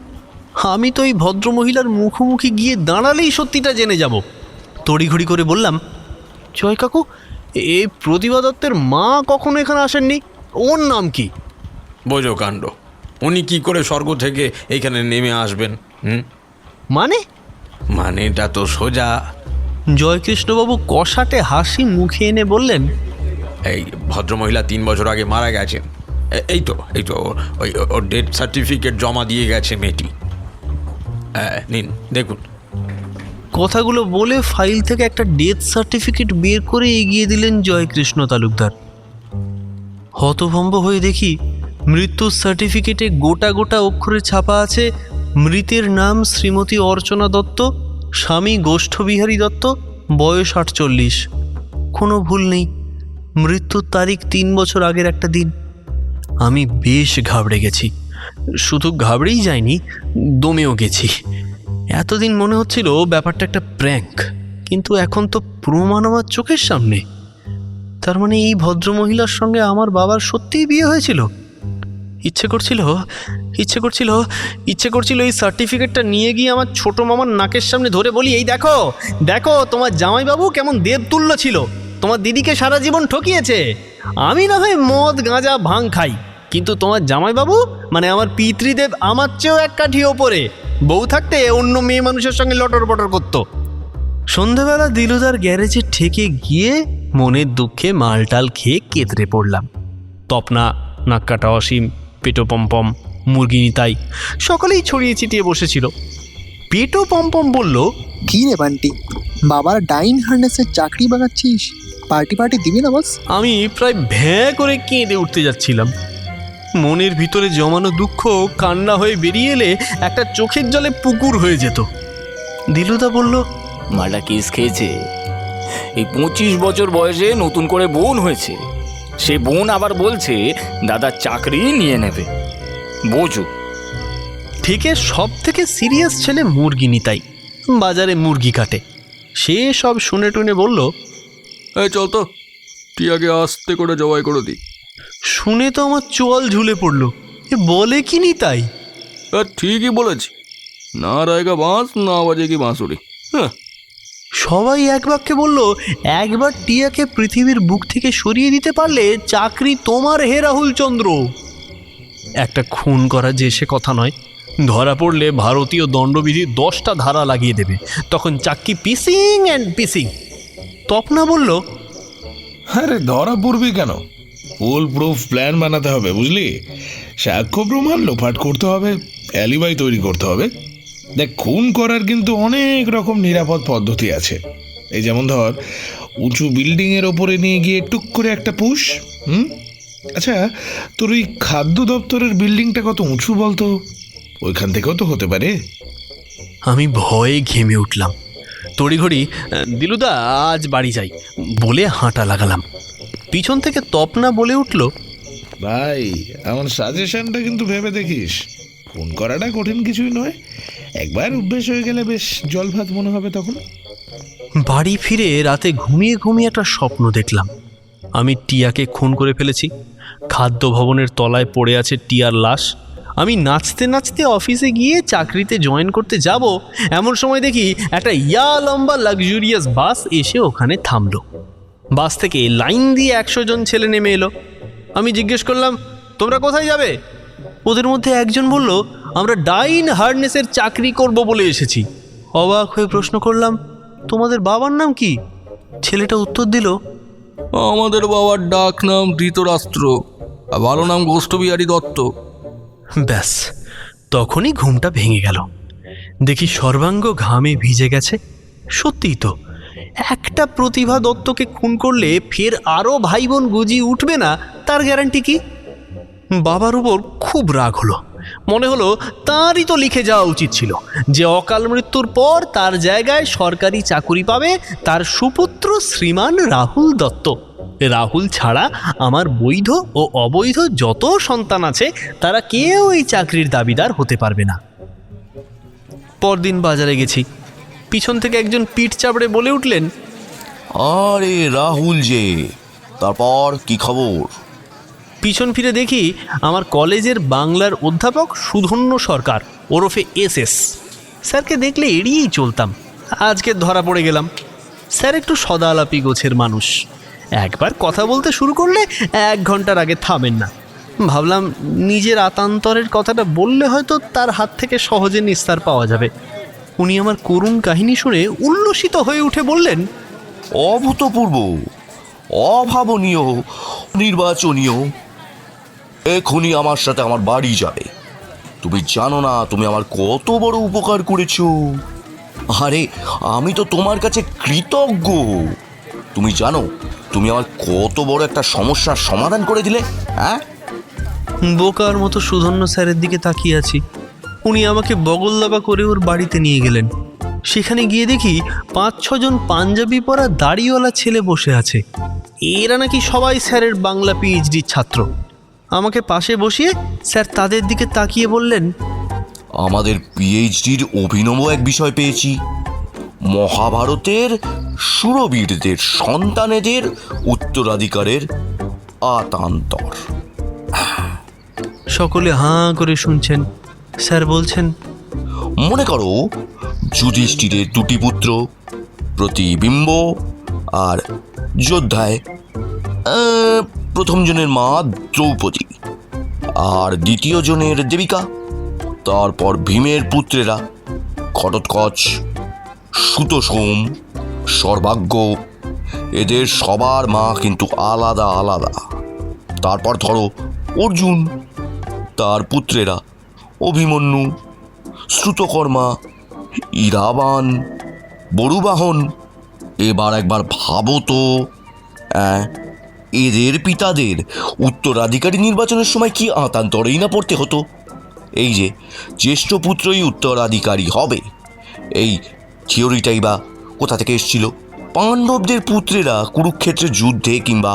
আমি তো এই ভদ্রমহিলার মুখোমুখি গিয়ে দাঁড়ালেই সত্যিটা জেনে যাব। তড়িঘড়ি করে বললাম, জয় কাকু, এই প্রতিভা দত্তের মা কখনো এখানে আসেননি, ওর নাম কি? বোঝো কাণ্ড, উনি কি করে স্বর্গ থেকে এইখানে নেমে আসবেন? মানেটা তো সোজা। জয়কৃষ্ণবাবু কষাটে হাসি মুখে এনে বললেন, এই ভদ্রমহিলা 3 বছর আগে মারা গেছেন। এই তো ওর ডেথ সার্টিফিকেট জমা দিয়ে গেছে মেয়েটি। নিন দেখুন। কথাগুলো বলে ফাইল থেকে একটা ডেথ সার্টিফিকেট বের করে এগিয়ে দিলেন জয়কৃষ্ণ তালুকদার। হতভম্ব হয়ে দেখি মৃত্যুর সার্টিফিকেটে গোটা গোটা অক্ষরে ছাপা আছে মৃতের নাম শ্রীমতী অর্চনা দত্ত, স্বামী গোষ্ঠবিহারী দত্ত, বয়স 48। কোনো ভুল নেই, মৃত্যুর তারিখ 3 বছর আগের একটা দিন। আমি বেশ ঘাবড়ে গেছি। শুধু ঘাবড়েই যায়নি, দমেও গেছি। এতদিন মনে হচ্ছিল ব্যাপারটা একটা প্র্যাঙ্ক, কিন্তু এখন তো প্রমাণ আমার চোখের সামনে। তার মানে এই ভদ্রমহিলার সঙ্গে আমার বাবার সত্যিই বিয়ে হয়েছিল। ইচ্ছে করছিল এই সার্টিফিকেটটা নিয়ে গিয়ে আমার ছোট মামার নাকের সামনে ধরে বলি, এই দেখো দেখো তোমার জামাইবাবু কেমন দেবতুল্য ছিল, তোমার দিদিকে সারা জীবন ঠকিয়েছে। আমি না হয় মদ গাঁজা ভাং খাই, কিন্তু তোমার জামাইবাবু মানে আমার পিতৃদেব আমার চেয়েও এক কাঠি ওপরে, বউ থাকতে অন্য মেয়ে মানুষের সঙ্গে লটর পটর করতো। সন্ধ্যাবেলা দিলুদার গ্যারেজে ঠেকে গিয়ে মনের দুঃখে মালটাল খেয়ে কেতরে পড়লাম। তপনা, নাক্কাটা অসীম, পেটো পম্পম, মুরগি নিতাই সকলেই ছড়িয়ে ছিটিয়ে বসেছিল। পেটো পম্পম বলল, কি রে বান্টি, বাবার ডাইন হার্নেসের চাকরি বাগাচ্ছিস? পার্টি দিবি না বস? আমি প্রায় ভ্যাঁ করে কেঁদে উঠতে যাচ্ছিলাম। মনের ভিতরে জমানো দুঃখ কান্না হয়ে বেরিয়ে এলে একটা চোখের জলে পুকুর হয়ে যেত। দিলুদা বলল, মালটা কেস খেয়েছে। এই 25 বছর বয়সে নতুন করে বোন হয়েছে, সে বোন আবার বলছে দাদা চাকরি নিয়ে নেবে। বোঝো, ঠিক সব থেকে সিরিয়াস ছেলে মুরগি নিতাই, বাজারে মুরগি কাটে। সে সব শুনে টুনে বলল, এই চল তো, টিয়াকে আস্তে করে জবাই করে দিই। শুনে তো আমার চোয়াল ঝুলে পড়ল। এ বলে কি নিতাই? ঠিকই বলেছি, না রায়গা বাঁশ না বাজে কি বাঁশুড়ি। হ্যাঁ, সবাই এক বাক্যে বলল, একবার টিয়াকে পৃথিবীর বুক থেকে সরিয়ে দিতে পারলে চাকরি তোমার হে রাহুল চন্দ্র। একটা খুন করা যে সে কথা নয়, ধরা পড়লে ভারতীয় দণ্ডবিধির 10টা ধারা লাগিয়ে দেবে, তখন চাক্কি পিসিং অ্যান্ড পিসিং। তপনা বলল, আরে ধরা পড়বি কেন? ফুল প্রুফ প্ল্যান বানাতে হবে, বুঝলি? সাক্ষ্য প্রমাণ লোপাট করতে হবে, অ্যালিবাই তৈরি করতে হবে। দেখ, খুন করার কিন্তু অনেক রকম নিরাপদ পদ্ধতি আছে। এই যেমন ধর, উঁচু বিল্ডিংয়ের ওপরে নিয়ে গিয়ে টুক করে একটা পুশ। আচ্ছা, তোর ওই খাদ্য দপ্তরের বিল্ডিংটা কত উঁচু বলতো? ওইখান থেকেও তো হতে পারে। আমি ভয়ে ঘেমে উঠলাম। তড়িঘড়ি, দিলুদা আজ বাড়ি যাই বলে হাঁটা লাগালাম। পিছন থেকে তপনা বলে উঠল, ভাই, আমার সাজেশনটা কিন্তু ভেবে দেখিস। খুন করাটা কঠিন কিছুই নয়, একবার অভ্যেস হয়ে গেলে বেশ জল ভাত মনে হবে তখন। বাড়ি ফিরে রাতে ঘুমিয়ে ঘুমিয়ে একটা স্বপ্ন দেখলাম। আমি টিয়াকে খুন করে ফেলেছি। খাদ্য ভবনের তলায় পড়ে আছে টিয়ার লাশ। আমি নাচতে নাচতে অফিসে গিয়ে চাকরিতে জয়েন করতে যাব, এমন সময় দেখি একটা লম্বা লাক্সুরিয়াস বাস এসে ওখানে থামলো। বাস থেকে লাইন দিয়ে 100 জন ছেলে নেমে এলো। আমি জিজ্ঞেস করলাম, তোমরা কোথায় যাবে? ওদের মধ্যে একজন বলল, আমরা ডাইন হার্নেসের চাকরি করব বলে এসেছি। অবাক হয়ে প্রশ্ন করলাম, তোমাদের বাবার নাম কি? ছেলেটা উত্তর দিল, আমাদের বাবার ডাক নাম ধৃতরাষ্ট্র, আর ভালো নাম গোষ্ঠবিহারী দত্ত। ব্যাস, তখনই ঘুমটা ভেঙে গেল। দেখি সর্বাঙ্গ ঘামে ভিজে গেছে। সত্যিই তো, একটা প্রতিভা দত্তকে খুন করলে ফের আরও ভাই বোন গুজিয়ে উঠবে না, তার গ্যারান্টি কি? বাবার উপর খুব রাগ হলো। মনে হলো তাঁরই তো লিখে যাওয়া উচিত ছিল যে অকাল মৃত্যুর পর তার জায়গায় সরকারি চাকুরি পাবে তার সুপুত্র শ্রীমান রাহুল দত্ত। রাহুল ছাড়া আমার বৈধ ও অবৈধ যত সন্তান আছে তারা কেউ এই চাকরির দাবিদার হতে পারবে না। পরদিন বাজারে গেছি। পিছন থেকে একজন পিঠ চাপড়ে বলে উঠলেন, আরে রাহুল যে, তারপর কি খবর? পিছন ফিরে দেখি আমার কলেজের বাংলার অধ্যাপক সুধন্য সরকার ওরফে SS। স্যারকে দেখলে এড়িয়েই চলতাম, আজকে ধরা পড়ে গেলাম। স্যার একটু সদালাপি গোছের মানুষ, একবার কথা বলতে শুরু করলে 1 ঘন্টার আগে থামেন না। ভাবলাম নিজের আতান্তরের কথাটা বললে হয়তো তার হাত থেকে সহজে নিস্তার পাওয়া যাবে। উনি আমার করুণ কাহিনী শুনে উল্লসিত হয়ে উঠে বললেন, অভূতপূর্ব, অভাবনীয়, নির্বাচনীয়। এখনই আমার সাথে আমার বাড়ি যাবে। তুমি জানো না তুমি আমার কত বড় উপকার করেছো। আরে আমি তো তোমার কাছে কৃতজ্ঞ। তুমি জানো তুমি আমার কত বড় একটা সমস্যার সমাধান করে দিলে। হ্যাঁ, বোকার মতো সুধন্য স্যারের দিকে তাকিয়ে আছি। উনি আমাকে বগলদাবা করে ওর বাড়িতে নিয়ে গেলেন। সেখানে গিয়ে দেখি 5-6 জন পাঞ্জাবি পরা দাড়িওয়ালা ছেলে বসে আছে। এরা নাকি সবাই স্যারের বাংলা PhD ছাত্র। আমাকে পাশে বসিয়ে স্যার তাদের দিকে তাকিয়ে বললেন, আমাদের PhDর অভিনব এক বিষয় পেয়েছি। মহাভারতের সুরবীরদের সন্তানেদের উত্তরাধিকারের আতান্তর। সকলে হাঁ করে শুনছেন। স্যার বলছেন, মনে করো যুধিষ্ঠিরের দুটি পুত্র, প্রতিবিম্ব আর যোদ্ধায়। প্রথম জনের মা দ্রৌপদী আর দ্বিতীয় জনের দেবিকা। তারপর ভীমের পুত্রেরা ঘটোৎকচ, সুতোসোম, সর্বাগ্য। এদের সবার মা কিন্তু আলাদা আলাদা। তারপর ধরো অর্জুন, তার পুত্রেরা অভিমন্যু, শ্রুতকর্মা, ইরাবান, বরুবাহন। এবার একবার ভাবো তো, এদের পিতাদের উত্তরাধিকারী নির্বাচনের সময় কি আতান্তরেই না পড়তে হতো। এই যে জ্যেষ্ঠ পুত্রই উত্তরাধিকারী হবে, এই থিওরিটাই বা কোথা থেকে এসেছিল? পাণ্ডবদের পুত্রেরা কুরুক্ষেত্রের যুদ্ধে কিংবা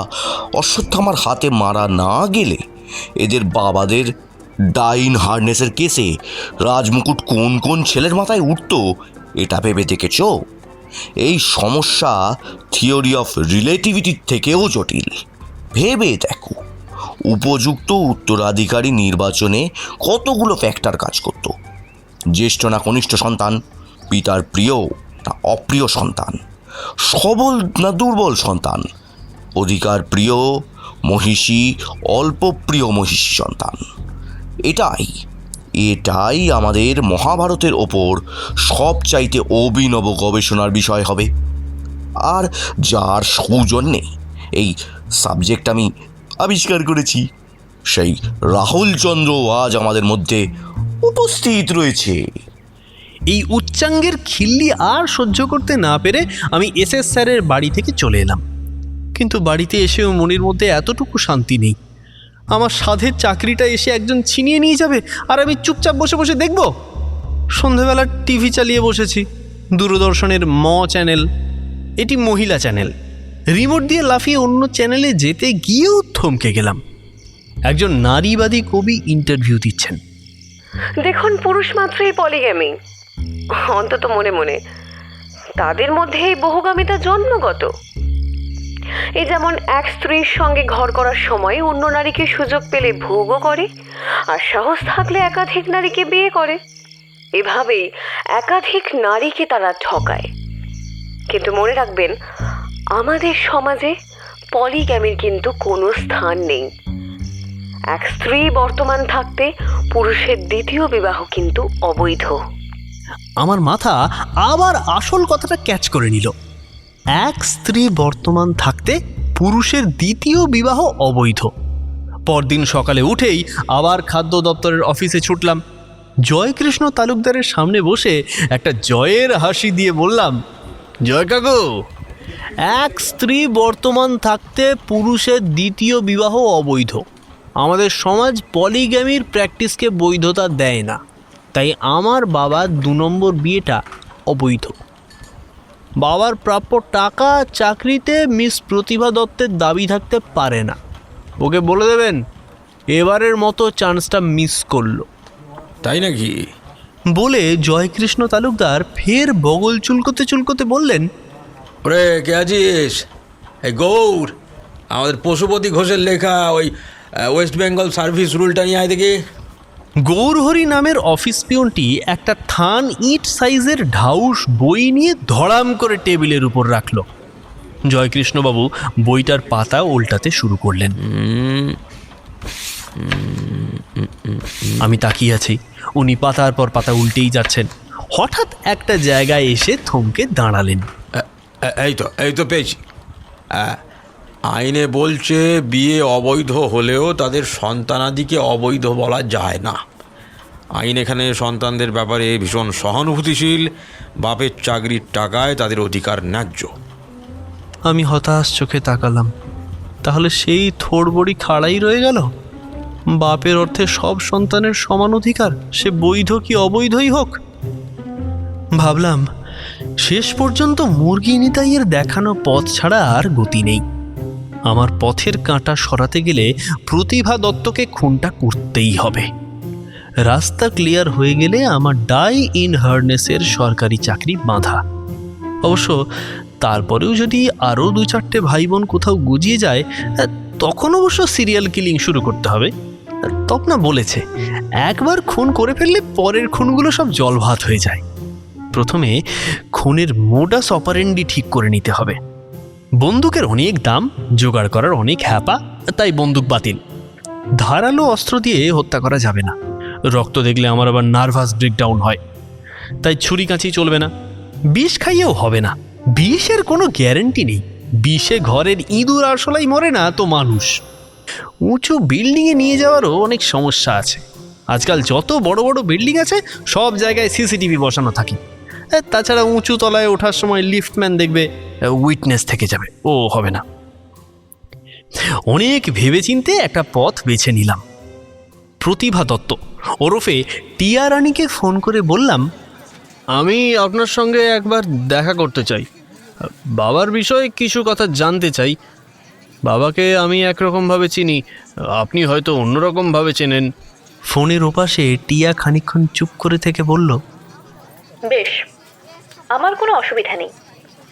অশ্বত্থামার হাতে মারা না গেলে এদের বাবাদের ডাইন হার্নেসের কেসে রাজমুকুট কোন কোন ছেলের মাথায় উঠত, এটা ভেবে দেখেছ? এই সমস্যা থিওরি অফ রিলেটিভিটির থেকেও জটিল। ভেবে দেখো, উপযুক্ত উত্তরাধিকারী নির্বাচনে কতগুলো ফ্যাক্টর কাজ করত। জ্যেষ্ঠ না কনিষ্ঠ সন্তান, পিতার প্রিয় না অপ্রিয় সন্তান, সবল না দুর্বল সন্তান, অধিকার প্রিয় মহিষী, অল্প প্রিয় মহিষী সন্তান। এটাই আমাদের মহাভারতের ওপর সবচাইতে অভিনব গবেষণার বিষয় হবে। আর যার সৌজন্যে এই সাবজেক্ট আমি আবিষ্কার করেছি, সেই রাহুল চন্দ্র আজ আমাদের মধ্যে উপস্থিত রয়েছে। এই উচ্চাঙ্গের খিল্লি আর সহ্য করতে না পেরে আমি এসএস স্যারের বাড়ি থেকে চলে এলাম। কিন্তু বাড়িতে এসেও মনের মধ্যে এতটুকু শান্তি নেই। আমার সাধের চাকরিটা এসে একজন ছিনিয়ে নিয়ে যাবে আর আমি চুপচাপ বসে বসে দেখব। সন্ধেবেলা টিভি চালিয়ে বসেছি, দূরদর্শনের চ্যানেল, এটি মহিলা চ্যানেল। রিমোট দিয়ে লাফিয়ে অন্য চ্যানেলে যেতে গিয়েও থমকে গেলাম। একজন নারীবাদী কবি ইন্টারভিউ দিচ্ছেন। দেখুন, পুরুষ মাত্রই পলিগ্যামি, অন্তত মনে মনে। তাদের মধ্যে এই বহুগামিতা জন্মগত। এই যেমন এক স্ত্রীর সঙ্গে ঘর করার সময় অন্য নারীকে সুযোগ পেলে ভোগও করে, আর সাহস থাকলে একাধিক নারীকে বিয়ে করে। এভাবেই একাধিক নারীকে তারা ঠকায়। কিন্তু মনে রাখবেন, আমাদের সমাজে পলিগ্যামির কিন্তু কোনো স্থান নেই। এক স্ত্রী বর্তমান থাকতে পুরুষের দ্বিতীয় বিবাহ কিন্তু অবৈধ। আমার মাথা আবার আসল কথাটা ক্যাচ করে নিল। এক স্ত্রী বর্তমান থাকতে পুরুষের দ্বিতীয় বিবাহ অবৈধ। পরদিন সকালে উঠেই আবার খাদ্য দপ্তরের অফিসে ছুটলাম। জয়কৃষ্ণ তালুকদারের সামনে বসে একটা জয়ের হাসি দিয়ে বললাম, জয় কাকু, এক স্ত্রী বর্তমান থাকতে পুরুষের দ্বিতীয় বিবাহ অবৈধ। আমাদের সমাজ পলিগ্যামির প্র্যাকটিসকে বৈধতা দেয় না, তাই আমার বাবার 2 নম্বর বিয়েটা অবৈধ। বাবার প্রাপ্য টাকা, চাকরিতে মিস প্রতিভা দত্তের দাবি থাকতে পারে না। ওকে বলে দেবেন এবারের মতো চান্সটা মিস করলো। তাই নাকি? বলে জয়কৃষ্ণ তালুকদার ফের বগল চুলকোতে চুলকোতে বললেন, ওরে কে আছিস? এই গৌর, আমাদের পশুপতি ঘোষের লেখা ওই ওয়েস্ট বেঙ্গল সার্ভিস রুলটা নিয়ে আয় দেখি। গৌরহরি নামের অফিস পিয়নটি একটা থান ইট সাইজের ঢাউস বই নিয়ে ধড়াম করে টেবিলের উপর রাখল। জয়কৃষ্ণবাবু বইটার পাতা উল্টাতে শুরু করলেন। আমি তাকিয়ে আছি, উনি পাতার পর পাতা উল্টেই যাচ্ছেন। হঠাৎ একটা জায়গায় এসে থমকে দাঁড়ালেন। এই তো পেয়েছি। আইনে বলছে বিয়ে অবৈধ হলেও তাদের সন্তানাদিকে অবৈধ বলা যায় না। আইন এখানে সন্তানদের ব্যাপারে ভীষণ সহানুভূতিশীল। বাপের চাকরির টাকায় তাদের অধিকার ন্যায্য। আমি হতাশ চোখে তাকালাম। তাহলে সেই থোড়বড়ি খাড়াই রয়ে গেল। বাপের অর্থে সব সন্তানের সমান অধিকার, সে বৈধ কি অবৈধই হোক। ভাবলাম, শেষ পর্যন্ত মুরগি নিতাইয়ের দেখানো পথ ছাড়া আর গতি নেই। আমার পথের কাঁটা সরাতে গেলে প্রতিভা দত্তকে খুনটা করতেই হবে। রাস্তা ক্লিয়ার হয়ে গেলে আমার ডাই ইন হার্নেসের সরকারি চাকরি বাঁধা। অবশ্য তারপরেও যদি আরও 2-4টে ভাই বোন কোথাও গুজিয়ে যায়, তখন অবশ্য সিরিয়াল কিলিং শুরু করতে হবে। তপনা বলেছে একবার খুন করে ফেললে পরের খুনগুলো সব জলভাত হয়ে যায়। প্রথমে খুনের মোডাস অপারেন্ডি ঠিক করে নিতে হবে। বন্দুকের অনেক দাম, জোগাড় করার অনেক হ্যাপা, তাই বন্দুক বাতিল। ধারালো অস্ত্র দিয়ে হত্যা করা যাবে না, রক্ত দেখলে আমার আবার নার্ভাস ব্রেকডাউন হয়। তাই ছুরি কাঁচি চলবে না, বিষ খাইয়েও হবে না। বিষের কোনো গ্যারেন্টি নেই, বিষে ঘরের ইঁদুর আরশোলাই মরে না তো মানুষ। উঁচু বিল্ডিংয়ে নিয়ে যাওয়ারও অনেক সমস্যা আছে। আজকাল যত বড় বড় বিল্ডিং আছে সব জায়গায় সিসিটিভি বসানো থাকে। তাছাড়া উঁচু তলায় ওঠার সময় লিফটম্যান দেখবে, উইটনেস থেকে যাবে, ও হবে না। অনেক ভেবেচিন্তে একটা পথ বেছে নিলাম। প্রতিভা দত্ত ওরফে টিয়া রানীকে ফোন করে বললাম, আমি আপনার সঙ্গে একবার দেখা করতে চাই, বাবার বিষয়ে কিছু কথা জানতে চাই। বাবাকে আমি একরকমভাবে চিনি, আপনি হয়তো অন্যরকমভাবে চেনেন। ফোনের ওপাশে টিয়া খানিকক্ষণ চুপ করে থেকে বলল, বেশ, আমার কোনো অসুবিধা নেই,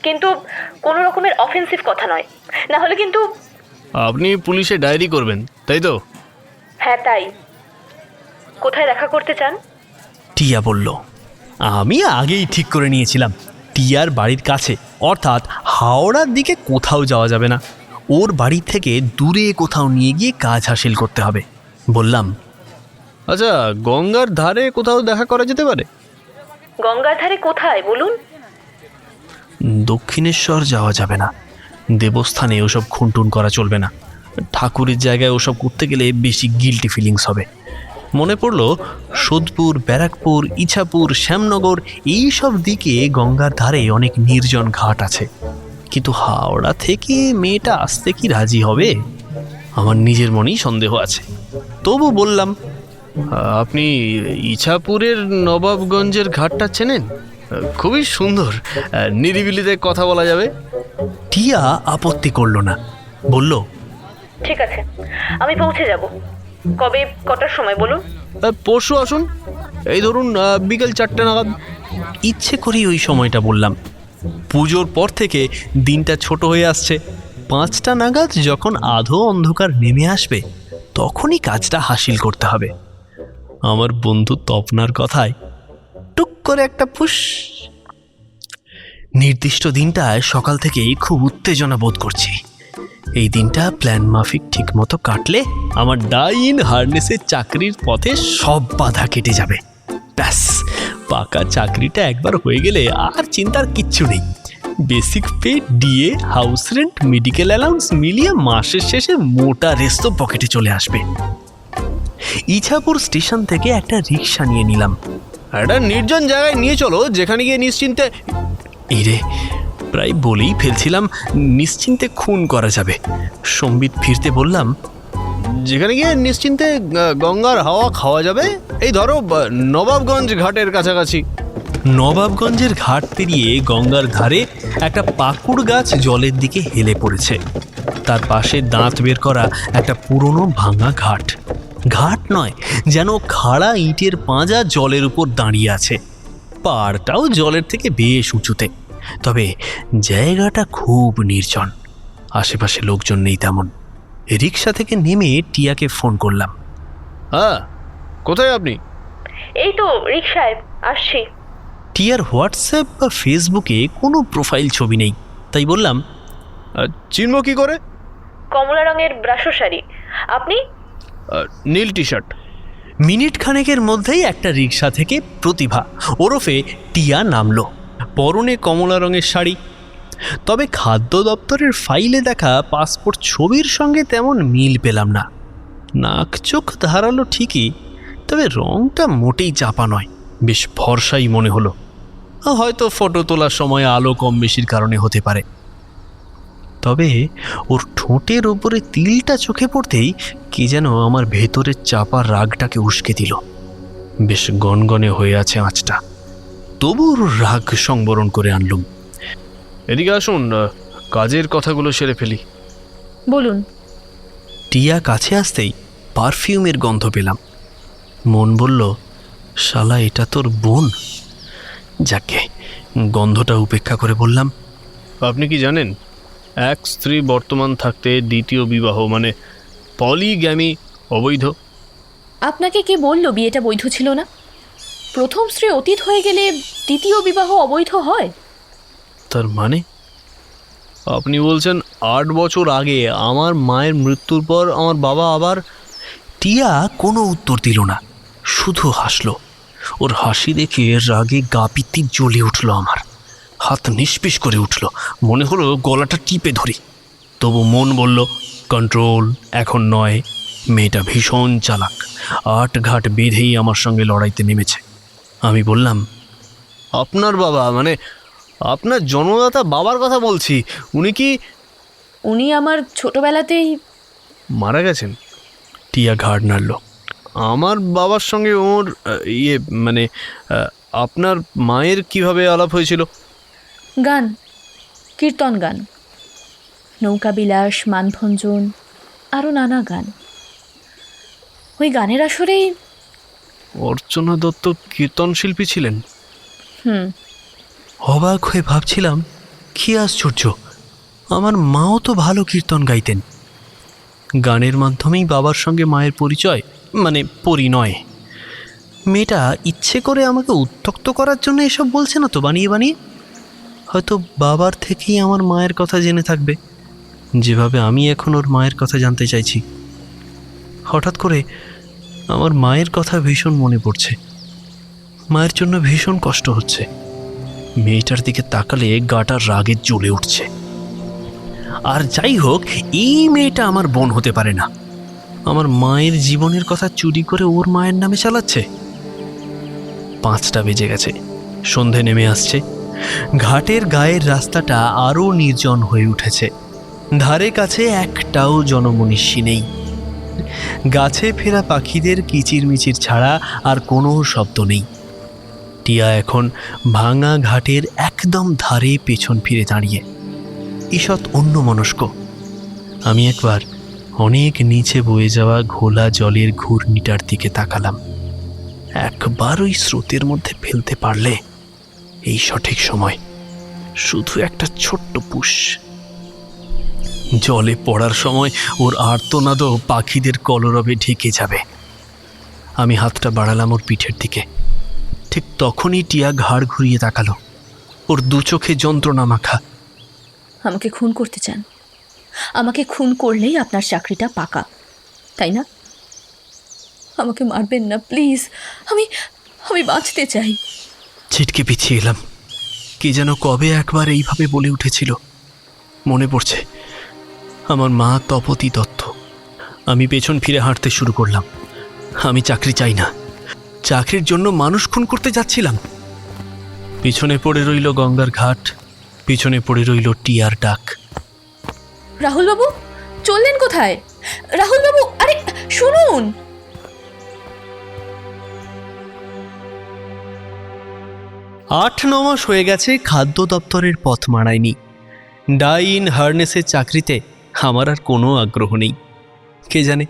কিন্তু কোনো রকমের অফেন্সিভ কথা নয়, না হলে কিন্তু। আপনি পুলিশে ডায়েরি করবেন তাই তো? হ্যাঁ তাই। কোথায় দেখা করতে চান? টিয়া বলল। আমি আগেই ঠিক করে নিয়েছিলাম, টিয়ার বাড়ির কাছে, অর্থাৎ হাওড়ার দিকে কোথাও যাওয়া যাবে না। ওর বাড়ি থেকে দূরে কোথাও নিয়ে গিয়ে কাজ হাসিল করতে হবে। বললাম, আচ্ছা গঙ্গার ধারে কোথাও দেখা করা যেতে পারে? গঙ্গার ধারে কোথায় বলুন? দক্ষিণেশ্বর যাওয়া যাবে না, দেবস্থানে ওসব খুনটুন করা চলবে না। ঠাকুরের জায়গায় ওসব করতে গেলে বেশি গিল্টি ফিলিংস হবে। মনে পড়ল সোদপুর, ব্যারাকপুর, ইছাপুর, শ্যামনগর এই সব দিকে গঙ্গার ধারে অনেক নির্জন ঘাট আছে, কিন্তু হাওড়া থেকে মেয়েটা আসতে কি রাজি হবে? আমার নিজের মনেই সন্দেহ আছে। তবু বললাম, আপনি ইছাপুরের নবাবগঞ্জের ঘাটটা চেনেন? খুবই সুন্দর, নিরিবিলিতে কথা বলা যাবে। টিয়া আপত্তি করল না, বলল, ঠিক আছে, আমি পৌঁছে যাব। কবে, কটার সময় বলুন? পরশু আসুন, এই ধরুন বিকেল 4টে নাগাদ। ইচ্ছে করেই ওই সময়টা বললাম। পুজোর পর থেকে দিনটা ছোট হয়ে আসছে। 5টা নাগাদ যখন আধো অন্ধকার নেমে আসবে তখনই কাজটা হাসিল করতে হবে। আমার বন্ধু তপনার কথায় টুক করে একটা ফুস। নির্দিষ্ট দিনটায় সকাল থেকেই খুব উত্তেজনা বোধ করছি। এই দিনটা প্ল্যান মাফিক ঠিক মতো কাটলে আমার ডাইন হার্নেসের চাকরির পথে সব বাধা কেটে যাবে। ব্যাস, পাকা চাকরিটা একবার হয়ে গেলে আর চিন্তার কিচ্ছু নেই। Basic pay, DA, house rent, medical allowance মিলিয়ে মাসের শেষে মোটা রেস্ট পকেটে চলে আসবে। ইছাপুর স্টেশন থেকে একটা রিক্সা নিয়ে নিলাম। একটা নির্জন জায়গায় নিয়ে চলো, যেখানে গিয়ে নিশ্চিন্তে। এরে, প্রায় বলেই ফেলছিলাম নিশ্চিন্তে খুন করা যাবে। সম্বিত ফিরতে বললাম, যেখানে গিয়ে নিশ্চিন্তে গঙ্গার হাওয়া খাওয়া যাবে, এই ধরো নবাবগঞ্জ ঘাটের কাছাকাছি। নবাবগঞ্জের ঘাট পেরিয়ে গঙ্গার ধারে একটা পাকুড় গাছ জলের দিকে হেলে পড়েছে। তার পাশে দাঁত বের করা একটা পুরনো ভাঙা ঘাট। ঘাট নয়, যেন খাড়া ইটের পাঁজা জলের উপর দাঁড়িয়ে আছে। পাড়টাও জলের থেকে বেশ উঁচুতে, তবে জায়গাটা খুব নির্জন, আশেপাশে লোকজন নেই তেমন। রিক্সা থেকে নেমে টিয়াকে ফোন করলাম। হ্যাঁ, কোথায় আপনি? এই তো রিক্সায় আসছি। টিয়ার হোয়াটসঅ্যাপ বা ফেসবুকে কোনো প্রোফাইল ছবি নেই, তাই বললাম, চিনব কি করে? কমলা রঙের ব্রাশো শাড়ি, আপনি? নীল টি শার্ট। মিনিট খানেকের মধ্যেই একটা রিক্সা থেকে প্রতিভা ওরফে টিয়া নামলো। পরনে কমলা রঙের শাড়ি। তবে খাদ্য দপ্তরের ফাইলে দেখা পাসপোর্ট ছবির সঙ্গে তেমন মিল পেলাম না। নাক চোখ ধারালো ঠিকই, তবে রঙটা মোটেই চাপা নয়, বেশ ভরসাই মনে হলো। হয়তো ফটো তোলার সময় আলো কম বেশির কারণে হতে পারে। তবে ওর ঠোঁটের ওপরে তিলটা চোখে পড়তেই কি যেন আমার ভেতরের চাপার রাগটাকে উস্কে দিল। বেশ গনগনে হয়ে আছে আঁচটা, তবু ওর রাগ সংবরণ করে আনলুম। এদিকে আসুন, কাজের কথাগুলো সেরে ফেলি। বলুন। টিয়া কাছে আসতেই পারফিউমের গন্ধ পেলাম। মন বলল, শালা এটা তোর বোন। যাকে গন্ধটা উপেক্ষা করে বললাম, আপনি কি জানেন এক স্ত্রী বর্তমান থাকতে দ্বিতীয় বিবাহ মানে পলিগ্যামি অবৈধ? আপনাকে কে বলল বিয়েটা বৈধ ছিল না? প্রথম স্ত্রী অতীত হয়ে গেলে দ্বিতীয় বিবাহ অবৈধ হয়? তার মানে আপনি বলছেন 8 বছর আগে আমার মায়ের মৃত্যুর পর আমার বাবা আবার... টিয়া কোনো উত্তর দিল না, শুধু হাসলো। ওর হাসি দেখে রাগে গা পিত্তি জ্বলে উঠল আমার, হাত নিষ্পিস করে উঠল, মনে হলো গলাটা টিপে ধরি। তবু মন বলল কন্ট্রোল, এখন নয়। মেয়েটা ভীষণ চালাক, 8 ঘাট বেঁধেই আমার সঙ্গে লড়াইতে নেমেছে। আমি বললাম, আপনার বাবা মানে আপনার জন্মদাতা বাবার কথা বলছি, উনি কি... উনি আমার ছোটবেলাতেই মারা গেছেন? টিয়া ঘাড় নাড়ল। আমার বাবার সঙ্গে ওর মানে আপনার মায়ের কিভাবে আলাপ হয়েছিল? গান, কীর্তন গান, নৌকাবিলাস, মানভঞ্জন, আরও নানা গান। ওই গানের আসরেই... অর্চনা দত্ত কীর্তন শিল্পী ছিলেন? হুম। অবাক হয়ে ভাবছিলাম, কি আশ্চর্য, আমার মাও তো ভালো কীর্তন গাইতেন। গানের মাধ্যমেই বাবার সঙ্গে মায়ের পরিচয়, মানে পরিণয়। মেয়েটা ইচ্ছে করে আমাকে উত্ত্যক্ত করার জন্য এসব বলছে না তো বানিয়ে বানিয়ে? হয়তো বাবার থেকেই আমার মায়ের কথা জেনে থাকবে, যেভাবে আমি এখন ওর মায়ের কথা জানতে চাইছি। হঠাৎ করে আমার মায়ের কথা ভীষণ মনে পড়ছে, মায়ের জন্য ভীষণ কষ্ট হচ্ছে। মেয়েটার দিকে তাকালে গাটা রাগে জ্বলে উঠছে। আর যাই হোক, এই মেয়েটা আমার বোন হতে পারে না। আমার মায়ের জীবনের কথা চুরি করে ওর মায়ের নামে চালাচ্ছে। 5টা বেজে গেছে, সন্ধে নেমে আসছে। ঘাটের গায়ের রাস্তাটা আরও নির্জন হয়ে উঠেছে। ধারে কাছে একটাও জনমনীষী নেই। গাছে ফেরা পাখিদের কিচিরমিচির ছাড়া আর কোনো শব্দ নেই। টিয়া এখন ভাঙা ঘাটের একদম ধারে পেছন ফিরে দাঁড়িয়ে, ঈষৎ অন্যমনস্ক। আমি একবার অনেক নিচে বয়ে যাওয়া ঘোলা জলের ঘূর্ণিটার দিকে তাকালাম। একবার ওই স্রোতের মধ্যে ফেলতে পারলে এই সঠিক সময়, শুধু একটা ছোট্ট পুশ। জলে পড়ার সময় ওর আর্তনাদও পাখিদের কলরবে ঢেকে যাবে। আমি হাতটা বাড়ালাম ওর পিঠের দিকে। ঠিক তখনই টিয়া ঘাড় ঘুরিয়ে তাকালো, ওর 2 চোখে যন্ত্রণা মাখা। আমাকে খুন করতে চান? আমাকে খুন করলেই আপনার চাকরিটা পাকা, তাই না? আমাকে মারবেন না প্লিজ, আমি বাঁচতে চাই। ছিটকে পিছিয়ে এলাম। কে যেন কবে একবার এইভাবে বলে উঠেছিল, মনে পড়ছে, আমার মা তপতী দত্ত। আমি পেছন ফিরে হাঁটতে শুরু করলাম। আমি চাকরি চাই না, চাকরির জন্য মানুষ খুন করতে যাচ্ছিলাম। পিছনে পড়ে রইল গঙ্গার ঘাট, পিছনে পড়ে রইল টিয়ার ডাক। রাহুলবাবু, চললেন কোথায়? রাহুলবাবু, আরে শুনুন। 8-9 মাস হয়ে গেছে খাদ্য দপ্তরের পথ মাড়ায়নি। ডাইন হার্নেসের চাকরিতে আমার আর কোনো আগ্রহ নেই। কে জানে,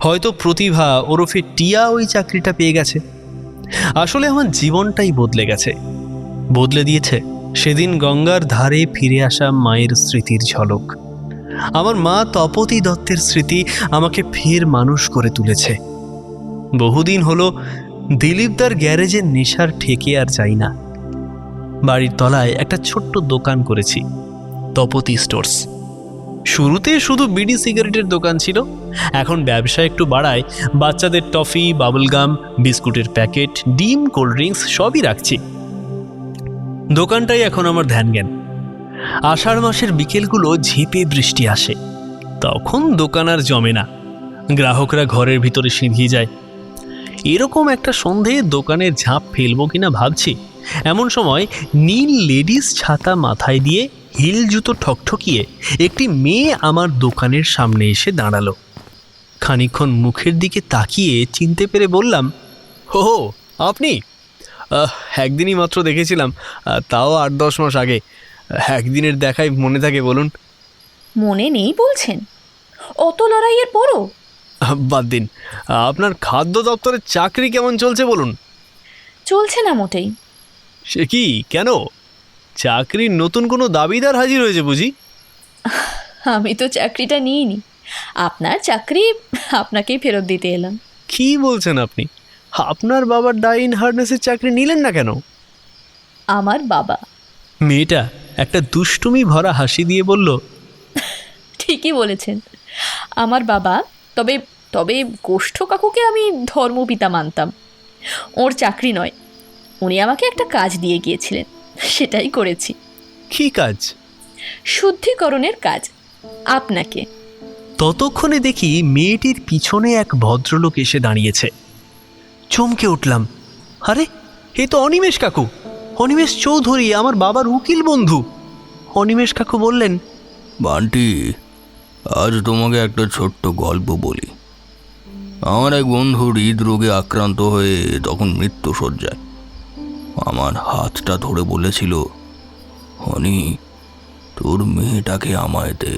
হয়তো প্রতিভা ওরফে টিয়া ওই চাকরিটা পেয়ে গেছে। আসলে আমার জীবনটাই বদলে গেছে, বদলে দিয়েছে সেদিন গঙ্গার ধারে ফিরে আসা মায়ের স্মৃতির ঝলক। আমার মা তপতী দত্তের স্মৃতি আমাকে ফের মানুষ করে তুলেছে। বহুদিন হলো দিলীপদার গ্যারেজের নেশার ঠেকে আর যাই না। বাড়ির তলায় একটা ছোট্ট দোকান করেছি, তপতী স্টোর্স। শুরুতে শুধু বিড়ি সিগারেটের দোকান ছিল, এখন ব্যবসা একটু বাড়ায় বাচ্চাদের টফি, বাবলগাম, বিস্কুটের প্যাকেট, ডিম, কোল্ড ড্রিঙ্কস সবই রাখছি। দোকানটাই এখন আমার ধ্যান জ্ঞান। আষাঢ় মাসের বিকেলগুলো ঝেঁপে বৃষ্টি আসে, তখন দোকান আর জমে না, গ্রাহকরা ঘরের ভিতরে সিঁধিয়ে যায়। এরকম একটা সন্ধে দোকানের ঝাঁপ ফেলবো কিনা ভাবছি, এমন সময় নীল লেডিস ছাতা মাথায় দিয়ে হিল জুতো ঠকঠকিয়ে একটি মেয়ে আমার দোকানের সামনে এসে দাঁড়ালো। খানিকক্ষণ মুখের দিকে তাকিয়ে চিনতে পেরে বললাম, হো আপনি? একদিনই মাত্র দেখেছিলাম, তাও 8-10 মাস আগে। একদিনের দেখাই মনে থাকে বলুন? মনে নেই বলছেন? অত লড়াইয়ের পরও? বাদ দিন, আপনার খাদ্য দপ্তরের চাকরি কেমন চলছে বলুন? চলছে না মোটেই। সে কি, কেন? চাকরির নতুন কোনো দাবিদার হাজির হয়েছে বুঝি? আমি তো চাকরিটা নিইনি, আপনার চাকরি আপনাকেই ফেরত দিতে এলাম। কি বলছেন আপনি? আপনার বাবার ডাইন হার্নেসের চাকরি নিলেন না কেন? আমার বাবা। মেয়েটা একটা দুষ্টুমি ভরা হাসি দিয়ে বলল, ঠিকই বলেছেন, আমার বাবা। তবে তবে গোষ্ঠ কাকুকে আমি ধর্মপিতা মানতাম। ওর চাকরি নয়, উনি আমাকে একটা কাজ দিয়ে গিয়েছিলেন, সেটাই করেছি। কি কাজ? শুদ্ধিকরণের কাজ। আপনাকে। ততক্ষণে দেখি মেয়েটির পিছনে এক ভদ্রলোক এসে দাঁড়িয়েছে। চমকে উঠলাম, আরে এ তো অনিমেষ কাকু, অনিমেষ চৌধুরী, আমার বাবার উকিল বন্ধু। অনিমেষ কাকু বললেন, বান্টি, আজ তোমাকে একটা ছোট্ট গল্প বলি। আমার এক বন্ধু হৃদরোগে আক্রান্ত হয়ে তখন মৃত্যু শয্যায়। আমার হাতটা ধরে বলেছিল, হনি, তোর মেয়েটাকে আমায় দে,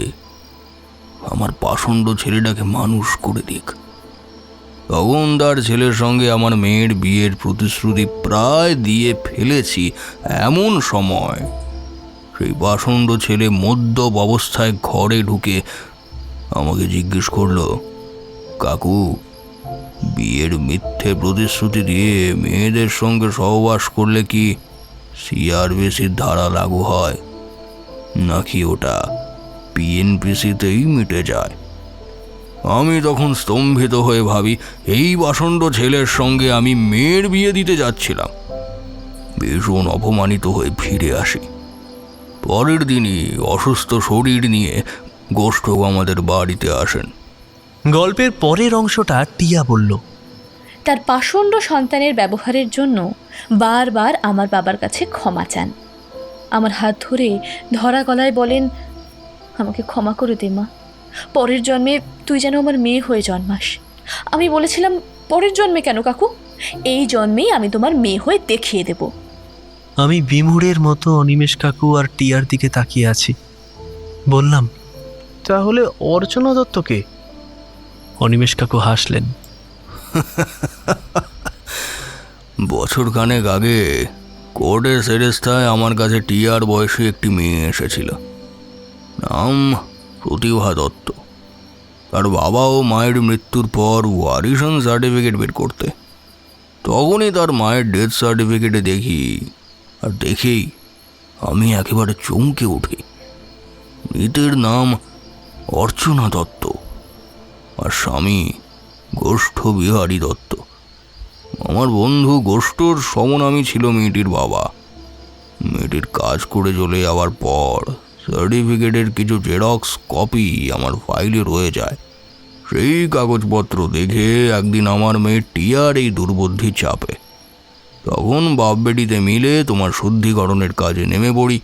আমার পাষণ্ড ছেলেটাকে মানুষ করে দিক। তখন তার ছেলের সঙ্গে আমার মেয়ের বিয়ের প্রতিশ্রুতি প্রায় দিয়ে ফেলেছি। এমন সময় সেই পাষণ্ড ছেলে মদ্যপ অবস্থায় ঘরে ঢুকে আমাকে জিজ্ঞেস করলো, কাকু, বিয়ের মিথ্যে প্রতিশ্রুতি দিয়ে মেয়েদের সঙ্গে সহবাস করলে কি সিআরবিসির ধারা লাগু হয়, নাকি ওটা পিএনপিসিতেই মিটে যায়? আমি তখন স্তম্ভিত হয়ে ভাবি, এই পাষণ্ড ছেলের সঙ্গে আমি মেয়ের বিয়ে দিতে যাচ্ছিলাম। ভীষণ অপমানিত হয়ে ফিরে আসি। পরের দিনই অসুস্থ শরীর নিয়ে গোষ্ঠ আমাদের বাড়িতে আসেন। গল্পের পরের অংশটা টিয়া বলল, তার পাষণ্ড সন্তানের ব্যবহারের জন্য বারবার আমার বাবার কাছে ক্ষমা চান। আমার হাত ধরে ধরা গলায় বলেন, আমাকে ক্ষমা করে দে মা, পরের জন্মে তুই যেন আমার মেয়ে হয়ে জন্মাস। আমি বলেছিলাম, পরের জন্মে কেন কাকু, এই জন্মেই আমি তোমার মেয়ে হয়ে দেখিয়ে দেব। আমি বিমূঢ়ের মতো অনিমেষ কাকু আর টিয়ার দিকে তাকিয়ে আছি। বললাম, তাহলে অর্চনা দত্তকে? অনিমেষ কাকু হাসলেন, বছর খানেক আগে কোর্টের সেরেস্তায় আমার কাছে টিয়ার বয়সী একটি মেয়ে এসেছিল। নাম প্রতিভা দত্ত। তার বাবা ও মায়ের মৃত্যুর পর ওয়ারিশন সার্টিফিকেট বের করতে। তখনই তার মায়ের ডেথ সার্টিফিকেটে দেখেই আমি একেবারে চমকে উঠি। মৃতের নাম অর্চনা দত্ত আর স্বামী গোষ্ঠ বিহারী দত্ত। আমার বন্ধু গোষ্ঠর সমনামী ছিল মেয়েটির বাবা। মেয়েটির কাজ করে চলে যাওয়ার পর সার্টিফিকেটের কিছু জেরক্স কপি আমার ফাইলে রয়ে যায়। সেই কাগজপত্র দেখে একদিন আমার মেয়ে টিয়ার এই দুর্বুদ্ধি চাপে। তখন বাপ বেটিতে মিলে তোমার শুদ্ধিকরণের কাজে নেমে পড়ি।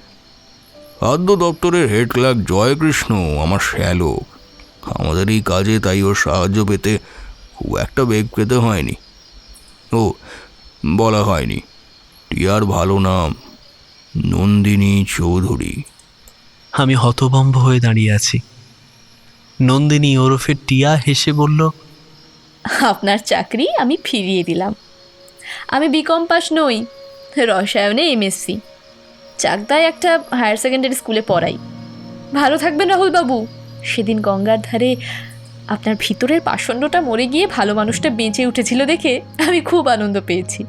খাদ্য দপ্তরের হেড ক্লার্ক জয়কৃষ্ণ আমার শ্যালক। আমাদের এই কাজে তাই ওর সাহায্য পেতে খুব একটা বেগ পেতে হয়নি। ও বলা হয়নি, টিয়ার ভালো নাম নন্দিনী চৌধুরী। আমি হতভম্ব হয়ে দাঁড়িয়ে আছি। নন্দিনী ওরফে টিয়া হেসে বলল, আপনার চাকরি আমি ফিরিয়ে দিলাম। আমি বিকম পাস নই, রসায়নে এমএসসি। চাকদায় একটা হায়ার সেকেন্ডারি স্কুলে পড়াই। ভালো থাকবেন রাহুল বাবু। সেদিন গঙ্গার ধারে আপনার ভিতরের পাষণ্ডটা মরে গিয়ে ভালো মানুষটা বেঁচে উঠেছিল দেখে আমি খুব আনন্দ পেয়েছি।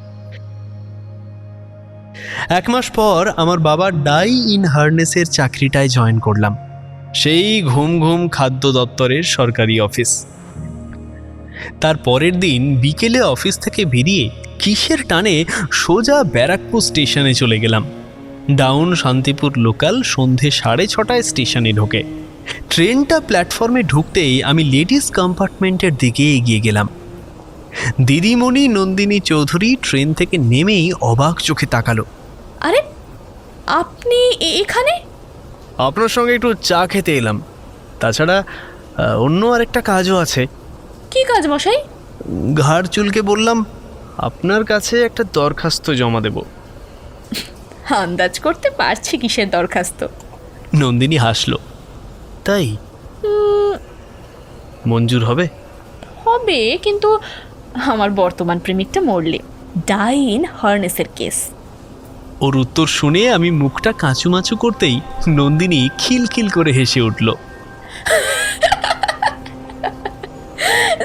1 মাস পর আমার বাবার ডাই ইন হার্নেসের চাকরিটায় জয়েন করলাম। সেই ঘুম ঘুম খাদ্য দপ্তরের সরকারি অফিস। তার পরের দিন বিকেলে অফিস থেকে বেরিয়ে কিসের টানে সোজা ব্যারাকপুর স্টেশনে চলে গেলাম। ডাউন শান্তিপুর লোকাল সন্ধে 6:30 স্টেশনে ঢোকে। ট্রেনটা প্ল্যাটফর্মে ঢুকতেই আমি লেডিস কম্পার্টমেন্টের দিকে এগিয়ে গেলাম। দিদিমণি নন্দিনী চৌধুরী ট্রেন থেকে নেমেই অবাক চোখে তাকালো। আরে আপনি এখানে? আপনার সঙ্গে একটু চা খেতে এলাম। তাছাড়া অন্য আরেকটা কাজও আছে। কি কাজ মশাই? ঘাড় চুলকে বললাম, আপনার কাছে একটা দরখাস্ত জমা দেব। আন্দাজ করতে পারছি কিসের দরখাস্ত। নন্দিনী হাসলো, তাই মঞ্জুর হবে? হবে, কিন্তু আমার বর্তমান প্রেমিকটা মরলে ডাই ইন হার্নেসের কেস। ওর উত্তর শুনে আমি মুখটা কাঁচুমাচু করতেই নন্দিনী খিলখিল করে হেসে উঠল।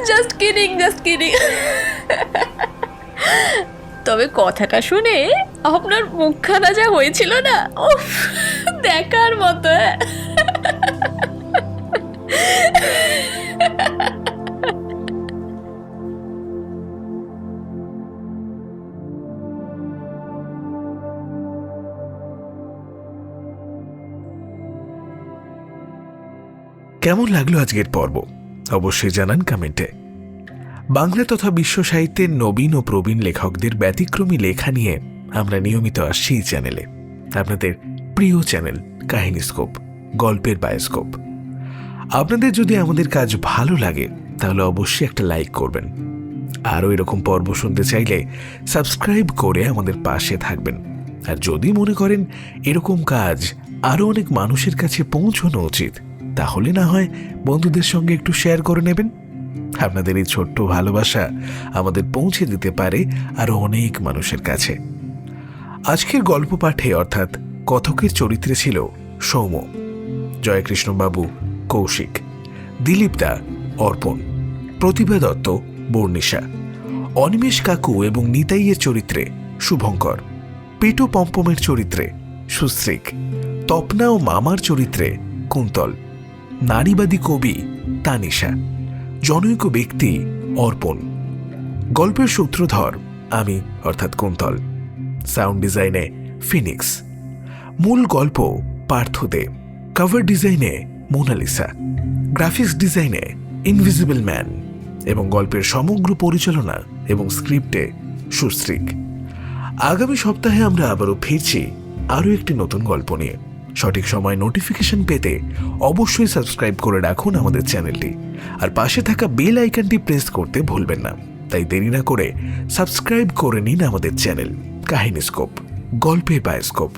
Just kidding, just kidding. তবে কথাটা শুনে আপনার মুখখানা যা হয়েছিল না, উফ, দেখার মতো। কেমন লাগলো আজকের পর্ব অবশ্যই জানান কমেন্টে। বাংলা তথা বিশ্ব সাহিত্যের নবীন ও প্রবীণ লেখকদের ব্যতিক্রমী লেখা নিয়ে আমরা নিয়মিত আসছি এই চ্যানেলে, আপনাদের প্রিয় চ্যানেল কাহিনীস্কোপ, গল্পের বায়োস্কোপ। আপনাদের যদি আমাদের কাজ ভালো লাগে তাহলে অবশ্যই একটা লাইক করবেন। আরও এরকম পর্ব শুনতে চাইলে সাবস্ক্রাইব করে আমাদের পাশে থাকবেন। আর যদি মনে করেন এরকম কাজ আরও অনেক মানুষের কাছে পৌঁছানো উচিত, তাহলে না হয় বন্ধুদের সঙ্গে একটু শেয়ার করে নেবেন। আপনাদের এই ছোট্ট ভালোবাসা আমাদের পৌঁছে দিতে পারে আরো অনেক মানুষের কাছে। আজকের গল্প পাঠে অর্থাৎ কথকের চরিত্রে ছিল সৌম্য, জয়কৃষ্ণবাবু কৌশিক, দিলীপ দা অর্পণ, প্রতিভা দত্ত বর্ণিশা, অনিমেষ কাকু এবং নিতাইয়ের চরিত্রে শুভঙ্কর, পেটো পম্পমের চরিত্রে সুশ্রিক, তপনা ও মামার চরিত্রে কুন্তল, নারীবাদী কবি তানিশা, জনৈক ব্যক্তি অর্পণ, গল্পের সূত্রধর আমি অর্থাৎ কুন্তল, সাউন্ড ডিজাইনে ফিনিক্স, মূল গল্প পার্থদেব, কভার ডিজাইনে মোনালিসা, গ্রাফিক্স ডিজাইনে ইনভিজিবল ম্যান এবং গল্পের সমগ্র পরিচালনা এবং স্ক্রিপ্টে সুশ্রিক। আগামী সপ্তাহে আমরা আবারও ফিরছি আরও একটি নতুন গল্প নিয়ে। সঠিক সময় নোটিফিকেশন পেতে অবশ্যই সাবস্ক্রাইব করে রাখুন আমাদের চ্যানেলটি, আর পাশে থাকা বেল আইকনটি প্রেস করতে ভুলবেন না। তাই দেরি না করে সাবস্ক্রাইব করে নিন আমাদের চ্যানেল কাহিনীস্কোপ, গল্পের বায়োস্কোপ।